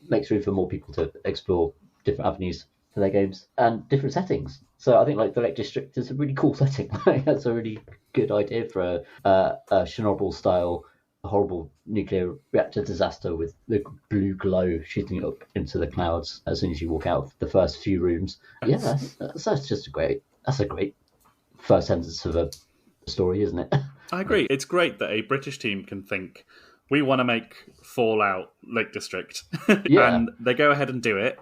makes room for more people to explore different avenues for their games and different settings. So I think like the Lake District is a really cool setting. That's a really good idea for a Chernobyl style horrible nuclear reactor disaster with the blue glow shooting up into the clouds as soon as you walk out of the first few rooms. Yeah, that's just a great first sentence of a story, isn't it? I agree. It's great that a British team can think, we want to make Fallout Lake District. Yeah. And they go ahead and do it.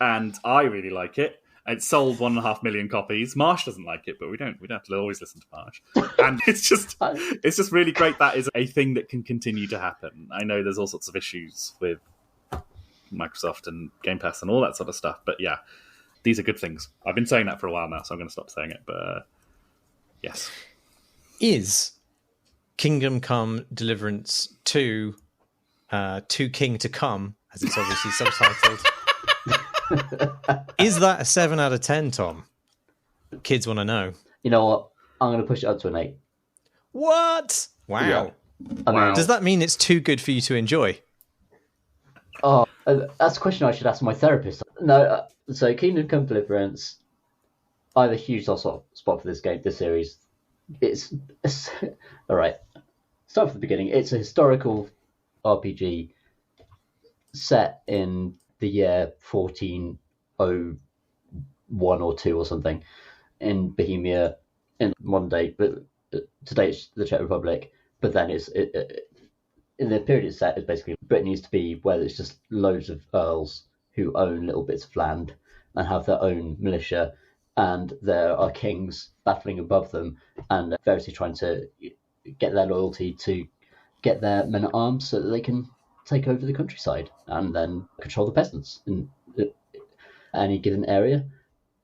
And I really like it. It sold 1.5 million copies. Marsh doesn't like it, but we don't have to always listen to Marsh. And it's just really great that is a thing that can continue to happen. I know there's all sorts of issues with Microsoft and Game Pass and all that sort of stuff, but yeah, these are good things. I've been saying that for a while now, so I'm going to stop saying it, but yes. Is Kingdom Come Deliverance 2 To King to Come, as it's obviously subtitled, is that a 7 out of 10, Tom? Kids want to know. You know what? I'm going to push it up to an 8. What? Wow. Yeah. Wow. Does that mean it's too good for you to enjoy? Oh, that's a question I should ask my therapist. No, so Kingdom Come Deliverance, I have a huge spot for this series. It's all right. Start from the beginning. It's a historical RPG set in the year 1401 or 2 or something in Bohemia in modern day, but today it's the Czech Republic. But then it's in the period it's set is basically Britain used to be where there's just loads of earls who own little bits of land and have their own militia, and there are kings battling above them and variously trying to get their loyalty to get their men at arms so that they can take over the countryside and then control the peasants in any given area.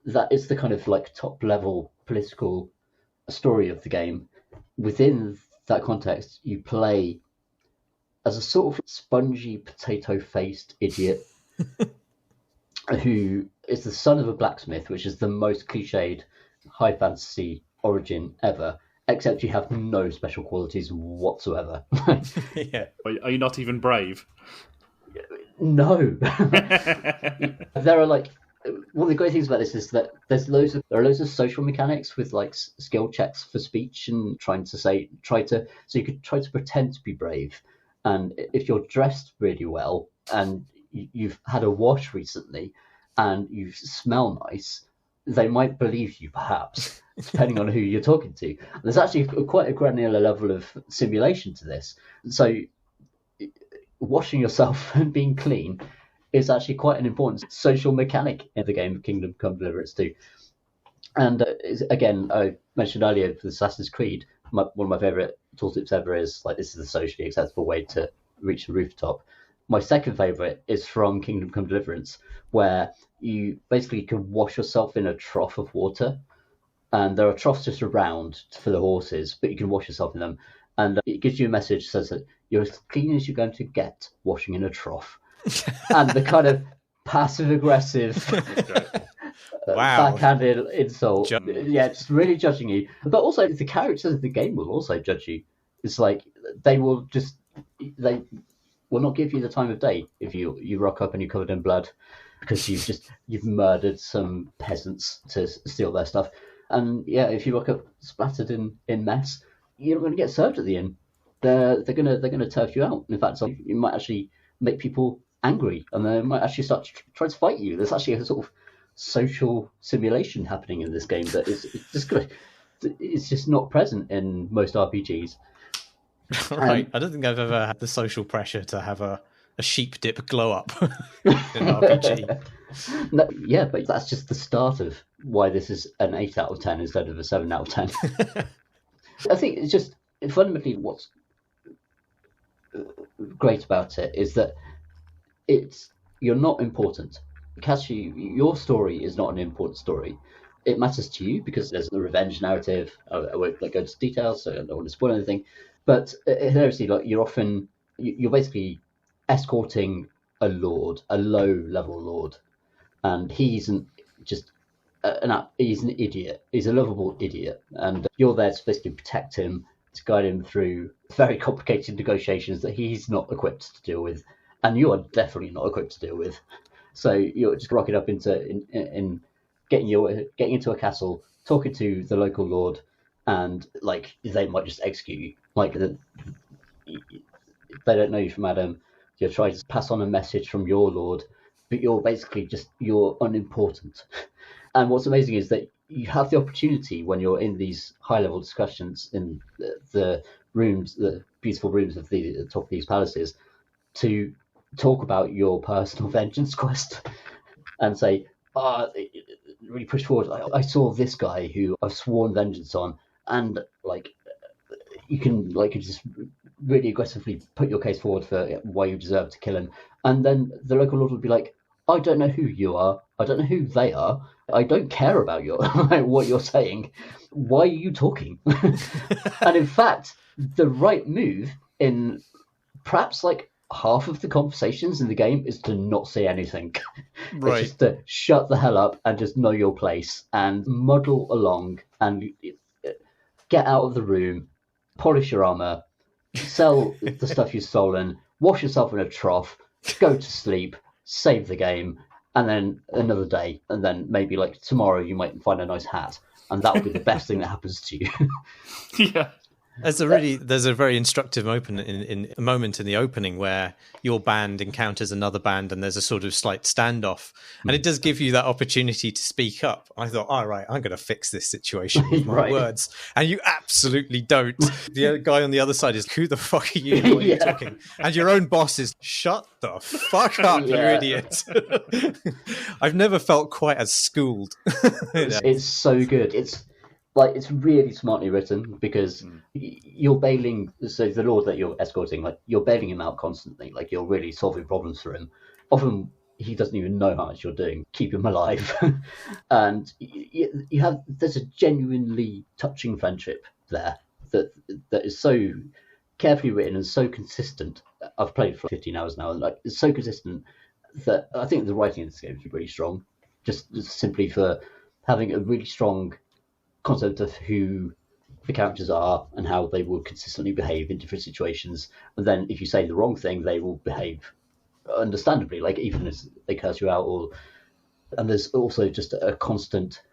That is the kind of like top level political story of the game. Within that context, you play as a sort of spongy, potato-faced idiot who is the son of a blacksmith, which is the most cliched high fantasy origin ever, except you have no special qualities whatsoever. Yeah. Are you not even brave? No. There are like, one of the great things about this is that there are loads of social mechanics with like skill checks for speech and so you could try to pretend to be brave. And if you're dressed really well and you've had a wash recently and you smell nice, they might believe you, perhaps, depending on who you're talking to. And there's actually quite a granular level of simulation to this. So washing yourself and being clean is actually quite an important social mechanic in the game of Kingdom Come Deliverance 2. And again, I mentioned earlier for Assassin's Creed, one of my favourite tooltips ever is like, this is a socially acceptable way to reach the rooftop. My second favourite is from Kingdom Come Deliverance, where you basically can wash yourself in a trough of water, and there are troughs just around for the horses, but you can wash yourself in them, and it gives you a message that says that you're as clean as you're going to get washing in a trough. And the kind of passive aggressive backhanded insult, just really judging you. But also the characters of the game will also judge you. It's like they will not give you the time of day if you rock up and you're covered in blood because you've murdered some peasants to steal their stuff. And yeah, if you rock up splattered in mess, you're not going to get served at the inn. They're gonna turf you out. In fact, you might actually make people angry, and they might actually start trying to fight you. There's actually a sort of social simulation happening in this game that is it's just not present in most RPGs. Right. I don't think I've ever had the social pressure to have a sheep dip glow up in an RPG. No, yeah, but that's just the start of why this is an 8 out of 10 instead of a 7 out of 10. I think it's just fundamentally what's great about it is that you're not important. Cassie, your story is not an important story. It matters to you because there's the revenge narrative. I won't go into details, so I don't want to spoil anything. But hilariously, like you're basically escorting a lord, a low-level lord, and he's he's an idiot. He's a lovable idiot, and you're there to basically protect him, to guide him through very complicated negotiations that he's not equipped to deal with, and you are definitely not equipped to deal with. So you're just rocking up into getting into a castle, talking to the local lord, and like they might just execute you. Like they don't know you from Adam. You're trying to pass on a message from your lord, but you're unimportant. And what's amazing is that you have the opportunity when you're in these high-level discussions in the rooms, the beautiful rooms of the top of these palaces, to talk about your personal vengeance quest and say, really pushed forward. I saw this guy who I've sworn vengeance on, and like you can like just really aggressively put your case forward for why you deserve to kill him, and then the local lord would be like, I don't know who you are, I don't know who they are, I don't care about your what you're saying. Why are you talking? And in fact, the right move in perhaps like half of the conversations in the game is to not say anything. Right. It's just to shut the hell up and just know your place and muddle along and get out of the room, polish your armor, sell the stuff you've stolen, wash yourself in a trough, go to sleep, save the game, and then another day, and then maybe like tomorrow you might find a nice hat, and that will be the best thing that happens to you. Yeah. There's a very instructive moment in the opening where your band encounters another band and there's a sort of slight standoff, and it does give you that opportunity to speak up. I thought, all right, I'm going to fix this situation with my words, and you absolutely don't. The guy on the other side is, who the fuck are you? What are you talking? And your own boss is, shut the fuck up, you idiot. I've never felt quite as schooled. It's so good. It's really smartly written because you're bailing. So the lord that you're escorting, like you're bailing him out constantly. Like you're really solving problems for him. Often he doesn't even know how much you're doing. Keep him alive, and there's a genuinely touching friendship there that is so carefully written and so consistent. I've played for 15 hours now, and like it's so consistent that I think the writing in this game is really strong. Just simply for having a really strong concept of who the characters are and how they will consistently behave in different situations, and then if you say the wrong thing, they will behave understandably, like even as they curse you out. And there's also just a constant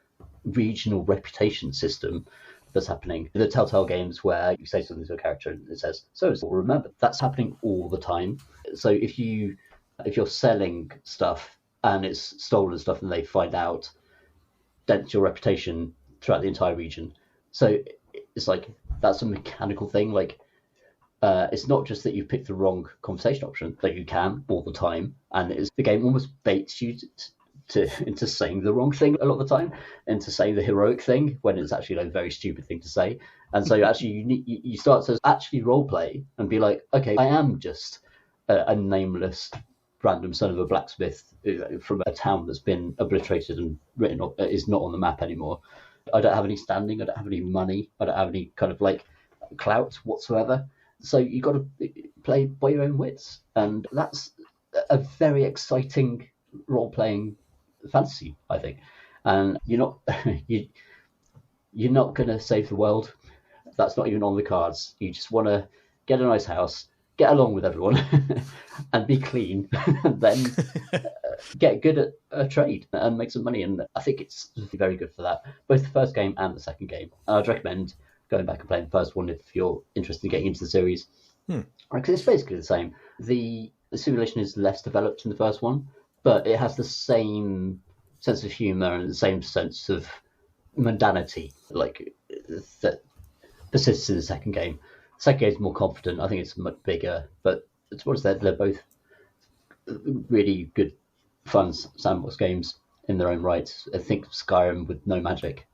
regional reputation system that's happening. The Telltale games where you say something to a character and it says, so remember, that's happening all the time. So if you're selling stuff and it's stolen stuff and they find out, dents your reputation throughout the entire region. So it's like that's a mechanical thing. Like it's not just that you picked the wrong conversation option, that you can all the time, and the game almost baits you into saying the wrong thing a lot of the time, into saying the heroic thing when it's actually like a very stupid thing to say. And so actually you start to actually role play and be like, okay, I am just a nameless random son of a blacksmith from a town that's been obliterated and is not on the map anymore. I don't have any standing, I don't have any money, I don't have any kind of like clout whatsoever. So you got to play by your own wits, and that's a very exciting role-playing fantasy, I think. And you're not going to save the world. That's not even on the cards. You just want to get a nice house, get along with everyone, and be clean, and then get good at a trade and make some money. And I think it's very good for that, both the first game and the second game. I'd recommend going back and playing the first one if you're interested in getting into the series. Because it's basically the same. The simulation is less developed in the first one, but it has the same sense of humour and the same sense of mundanity, like that persists in the second game. The second game is more confident. I think it's much bigger, but towards that, they're both really good, fun sandbox games in their own right. I think Skyrim with no magic,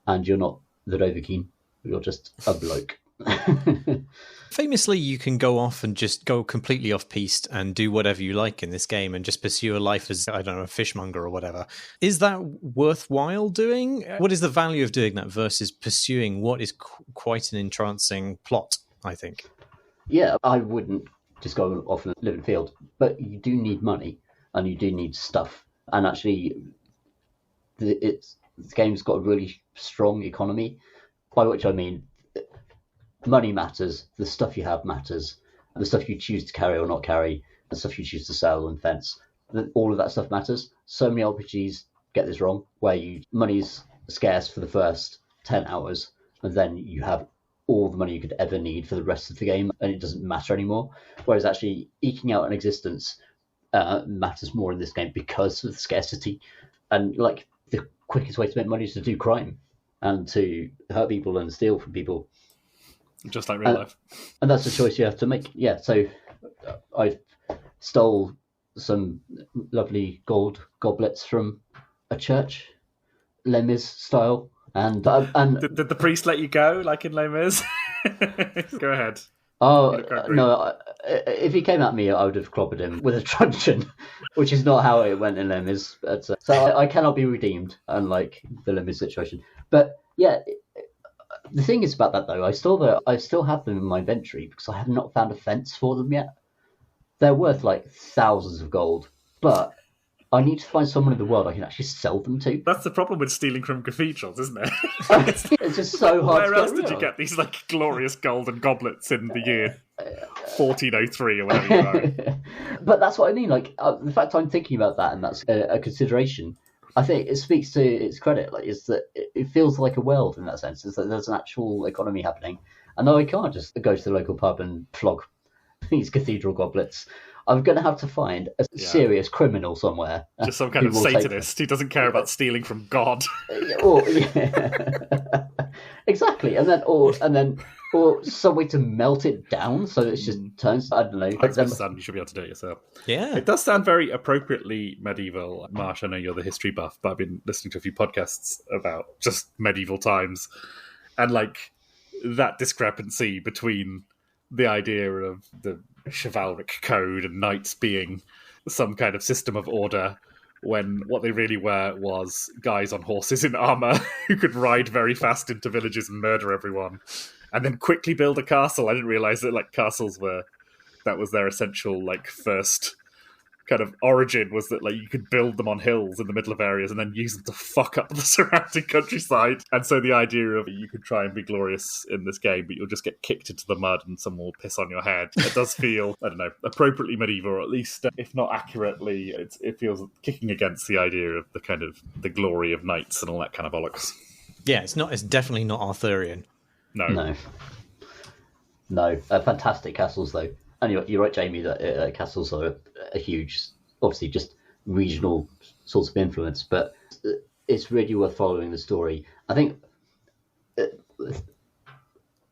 and you're not the Dovahkiin. You're just a bloke. Famously, you can go off and just go completely off-piste and do whatever you like in this game and just pursue a life as, I don't know, a fishmonger or whatever. Is that worthwhile doing? What is the value of doing that versus pursuing what is quite an entrancing plot, I think? Yeah, I wouldn't just go off and live in the field, but you do need money and you do need stuff. And actually, the game's got a really strong economy, by which I mean money matters, the stuff you have matters, the stuff you choose to carry or not carry, the stuff you choose to sell and fence. All of that stuff matters. So many RPGs get this wrong, where money's scarce for the first 10 hours, and then you have all the money you could ever need for the rest of the game, and it doesn't matter anymore. Whereas actually eking out an existence matters more in this game because of the scarcity. And like the quickest way to make money is to do crime and to hurt people and steal from people. Just like real life. And that's the choice you have to make. Yeah, so I stole some lovely gold goblets from a church Les Mis style. And Did the priest let you go, like in Les Mis? Go ahead. oh no, if he came at me, I would have clobbered him with a truncheon, which is not how it went in Les Mis. But, so I cannot be redeemed, unlike the Les Mis situation. But yeah, the thing is about that though, I still have them in my inventory because I have not found a fence for them yet. They're worth like thousands of gold, but I need to find someone in the world I can actually sell them to. That's the problem with stealing from cathedrals, isn't it? It's just so hard. Where else did you get these like glorious golden goblets in the year 1403 or whatever you are? But that's what I mean. Like the fact I'm thinking about that and that's a consideration. I think it speaks to its credit. Like, is that it feels like a world in that sense. Is that there's an actual economy happening. I know I can't just go to the local pub and flog these cathedral goblets. I'm going to have to find a serious criminal somewhere. Just some kind of Satanist who doesn't care about stealing from God. Exactly, or some way to melt it down so it just turns. I don't know. You should be able to do it yourself. Yeah, it does sound very appropriately medieval. Marsh, I know you're the history buff, but I've been listening to a few podcasts about just medieval times, and like that discrepancy between the idea of the chivalric code and knights being some kind of system of order, when what they really were was guys on horses in armor who could ride very fast into villages and murder everyone and then quickly build a castle. I didn't realize that like castles that was their essential like first kind of origin, was that like you could build them on hills in the middle of areas and then use them to fuck up the surrounding countryside. And so the idea of you could try and be glorious in this game, but you'll just get kicked into the mud and someone will piss on your head. It does feel, I don't know, appropriately medieval, or at least if not accurately, it feels kicking against the idea of the kind of the glory of knights and all that kind of bollocks. Yeah, it's definitely not Arthurian. No. Fantastic castles though. And you're right, Jamie, that castles are a huge, obviously just regional sorts of influence, but it's really worth following the story. I think I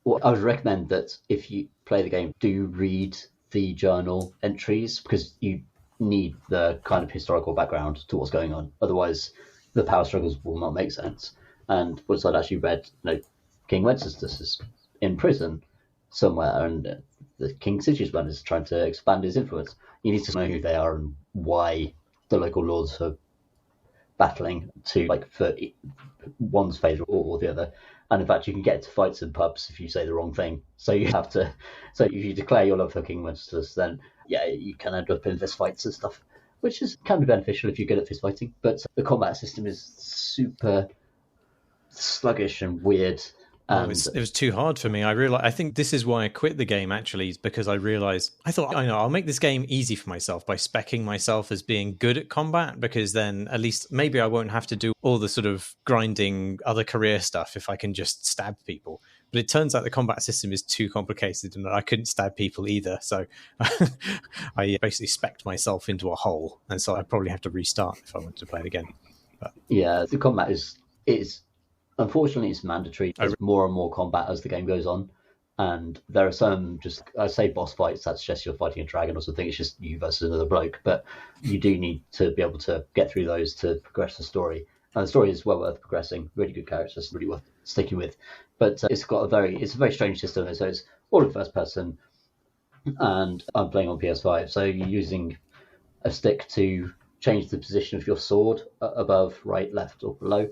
would recommend that if you play the game, do read the journal entries, because you need the kind of historical background to what's going on. Otherwise, the power struggles will not make sense. And once I'd actually read, King Wenceslas is in prison somewhere, and the King Sigismund is trying to expand his influence. You need to know who they are and why the local lords are battling to for one's favour or the other. And in fact, you can get into fights in pubs if you say the wrong thing. So you have to. So if you declare your love for King Wenceslas, then you can end up in fist fights and stuff, which can be beneficial if you're good at fist fighting. But the combat system is super sluggish and weird. It was too hard for me. I think this is why I quit the game, actually, is because I realized, I'll make this game easy for myself by speccing myself as being good at combat, because then at least maybe I won't have to do all the sort of grinding other career stuff if I can just stab people. But it turns out the combat system is too complicated and I couldn't stab people either. So I basically specced myself into a hole. And so I probably have to restart if I want to play it again. But yeah, the combat is unfortunately, it's mandatory. There's more and more combat as the game goes on. And there are some I say boss fights, that's just you're fighting a dragon or something. It's just you versus another bloke. But you do need to be able to get through those to progress the story. And the story is well worth progressing. Really good characters, really worth sticking with. But it's a very strange system. So it's all in first person. And I'm playing on PS5. So you're using a stick to change the position of your sword above, right, left, or below.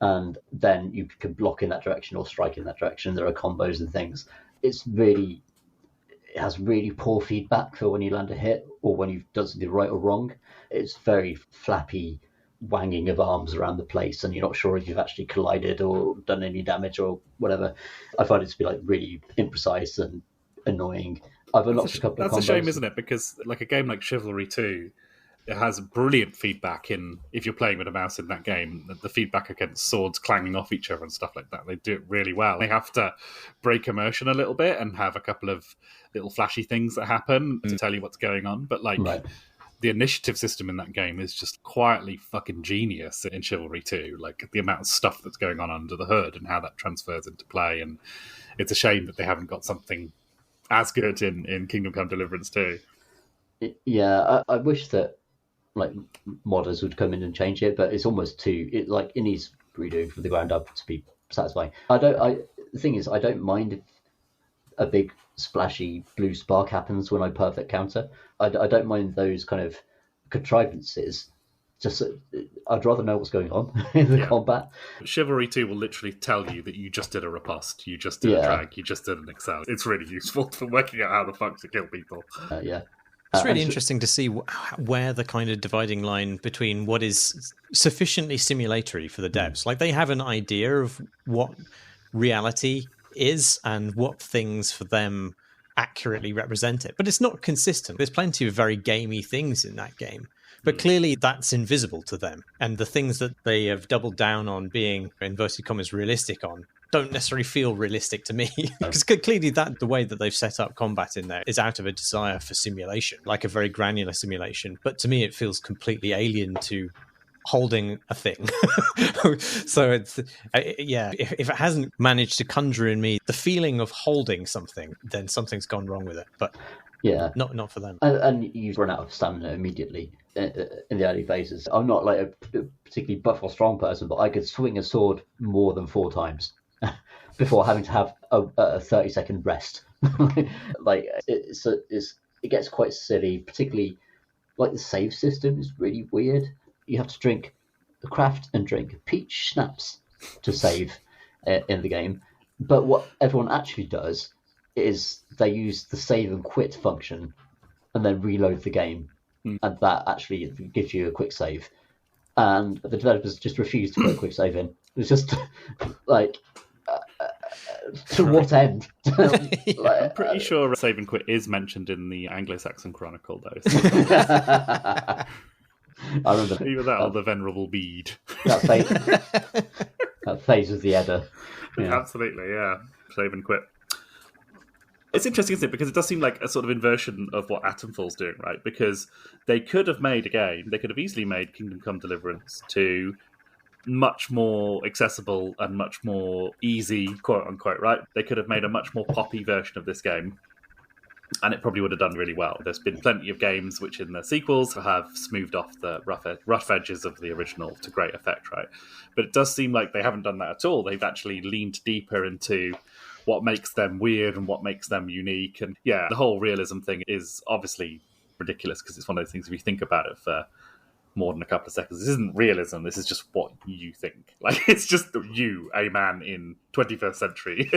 And then you can block in that direction or strike in that direction. There are combos and things. It has really poor feedback for when you land a hit or when you've done something right or wrong. It's very flappy wanging of arms around the place, and you're not sure if you've actually collided or done any damage or whatever. I find it to be really imprecise and annoying. I've unlocked a couple of combos. That's a shame, isn't it? Because a game like Chivalry 2, it has brilliant feedback if you're playing with a mouse in that game. The feedback against swords clanging off each other and stuff like that, they do it really well. They have to break immersion a little bit and have a couple of little flashy things that happen to tell you what's going on. But right. The initiative system in that game is just quietly fucking genius in Chivalry 2. The amount of stuff that's going on under the hood and how that transfers into play. And it's a shame that they haven't got something as good in Kingdom Come Deliverance 2. Yeah, I wish that modders would come in and change it, but it's almost too it needs redoing from the ground up to be satisfying. The thing is, I don't mind if a big splashy blue spark happens when I perfect counter. I don't mind those kind of contrivances. Just I'd rather know what's going on in the combat. Chivalry 2 will literally tell you that you just did a riposte, you just did a drag, you just did an excel. It's really useful for working out how the fuck to kill people. It's really interesting to see where the kind of dividing line between what is sufficiently simulatory for the devs. Like, they have an idea of what reality is and what things for them accurately represent it. But it's not consistent. There's plenty of very gamey things in that game. But clearly that's invisible to them. And the things that they have doubled down on being, inverted commas, realistic on don't necessarily feel realistic to me. Because clearly the way that they've set up combat in there is out of a desire for simulation, like a very granular simulation. But to me, it feels completely alien to holding a thing. So it's, if it hasn't managed to conjure in me the feeling of holding something, then something's gone wrong with it. But not for them. And you've run out of stamina immediately in the early phases. I'm not like a particularly buff or strong person, but I could swing a sword more than 4 times before having to have a 30-second rest. Like it gets quite silly, particularly like the save system is really weird. You have to craft and drink peach schnapps to save in the game. But what everyone actually does is they use the save and quit function and then reload the game. And that actually gives you a quick save. And the developers just refuse to put a quick save in. It's just like, to what end? I'm pretty sure save and quit is mentioned in the Anglo-Saxon Chronicle, though. So. I remember either that or the Venerable Bede. That phase of the Edda. Yeah. Absolutely, yeah. Save and quit. It's interesting, isn't it? Because it does seem like a sort of inversion of what Atomfall's doing, right? Because they could have made a game, they could have easily made Kingdom Come Deliverance 2 much more accessible and much more easy, quote unquote, right? They could have made a much more poppy version of this game, and it probably would have done really well. There's been plenty of games which in the sequels have smoothed off the rough edges of the original to great effect, right? But it does seem like they haven't done that at all. They've actually leaned deeper into what makes them weird and what makes them unique. And the whole realism thing is obviously ridiculous because it's one of those things, if you think about it for more than a couple of seconds, this isn't realism, this is just what you think. Like, it's just you, a man in 21st century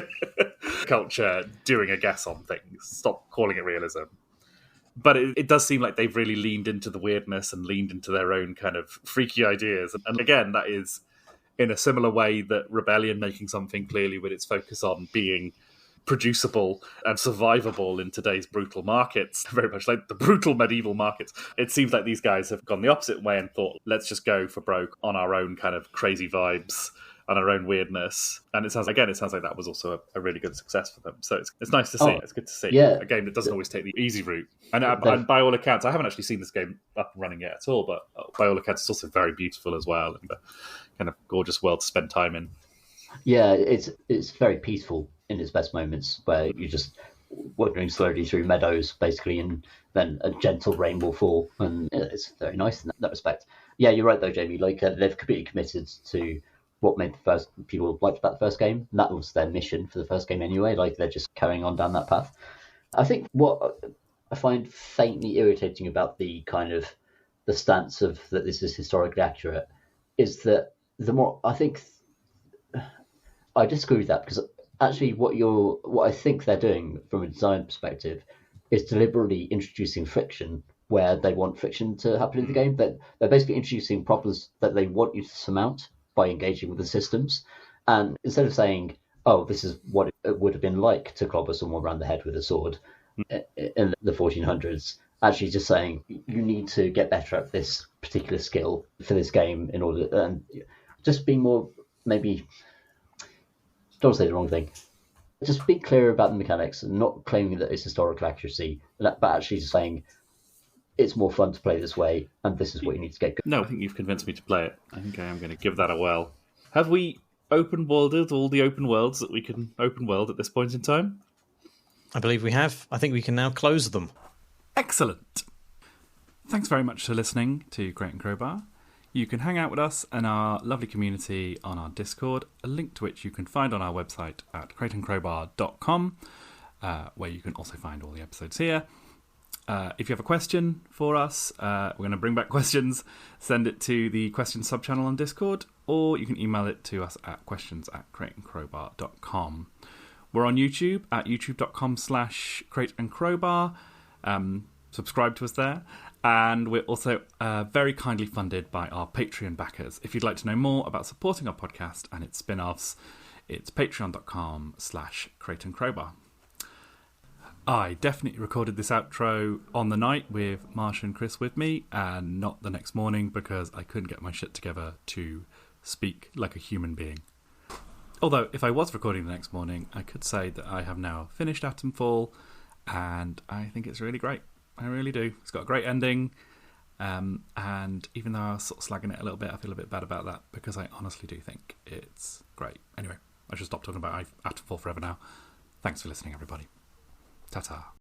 culture, doing a guess on things. Stop calling it realism. But it does seem like they've really leaned into the weirdness and leaned into their own kind of freaky ideas. And again, that is in a similar way that Rebellion making something clearly with its focus on being producible and survivable in today's brutal markets, very much like the brutal medieval markets. It seems like these guys have gone the opposite way and thought, let's just go for broke on our own kind of crazy vibes and our own weirdness. And it sounds like that was also a really good success for them. So it's nice to see. It's good to see a game that doesn't always take the easy route. And by all accounts, I haven't actually seen this game up and running yet at all, but by all accounts, it's also very beautiful as well, and a kind of gorgeous world to spend time in. Yeah, it's very peaceful in its best moments, where you're just wandering slowly through meadows, basically, and then a gentle rain will fall, and it's very nice in that respect. Yeah, you're right though, Jamie. Like they've completely committed to what made the first people liked about the first game, and that was their mission for the first game anyway. Like, they're just carrying on down that path. I think what I find faintly irritating about the kind of the stance of that this is historically accurate is that the more I think I disagree with that, because actually what I think they're doing from a design perspective is deliberately introducing friction where they want friction to happen in the game. That they're basically introducing problems that they want you to surmount by engaging with the systems. And instead of saying, oh, this is what it would have been like to clobber someone around the head with a sword in the 1400s, actually just saying you need to get better at this particular skill for this game in order, and just being more, maybe, don't say the wrong thing, just be clear about the mechanics and not claiming that it's historical accuracy, but actually just saying it's more fun to play this way, and this is what you need to get good. No, I think you've convinced me to play it. I think I am going to give that a whirl. Have we open-worlded all the open worlds that we can open-world at this point in time? I believe we have. I think we can now close them. Excellent. Thanks very much for listening to Crate and Crowbar. You can hang out with us and our lovely community on our Discord, a link to which you can find on our website at crateandcrowbar.com, where you can also find all the episodes here. If you have a question for us, we're going to bring back questions, send it to the questions subchannel on Discord, or you can email it to us at questions@crateandcrowbar.com. We're on YouTube at youtube.com/crateandcrowbar. Subscribe to us there. And we're also very kindly funded by our Patreon backers. If you'd like to know more about supporting our podcast and its spin-offs, it's patreon.com/crateandcrowbar. I definitely recorded this outro on the night with Marsh and Chris with me, and not the next morning because I couldn't get my shit together to speak like a human being. Although, if I was recording the next morning, I could say that I have now finished Atomfall, and I think it's really great. I really do. It's got a great ending, and even though I was sort of slagging it a little bit, I feel a bit bad about that because I honestly do think it's great. Anyway, I should stop talking about Atomfall forever now. Thanks for listening, everybody. Ta-ta.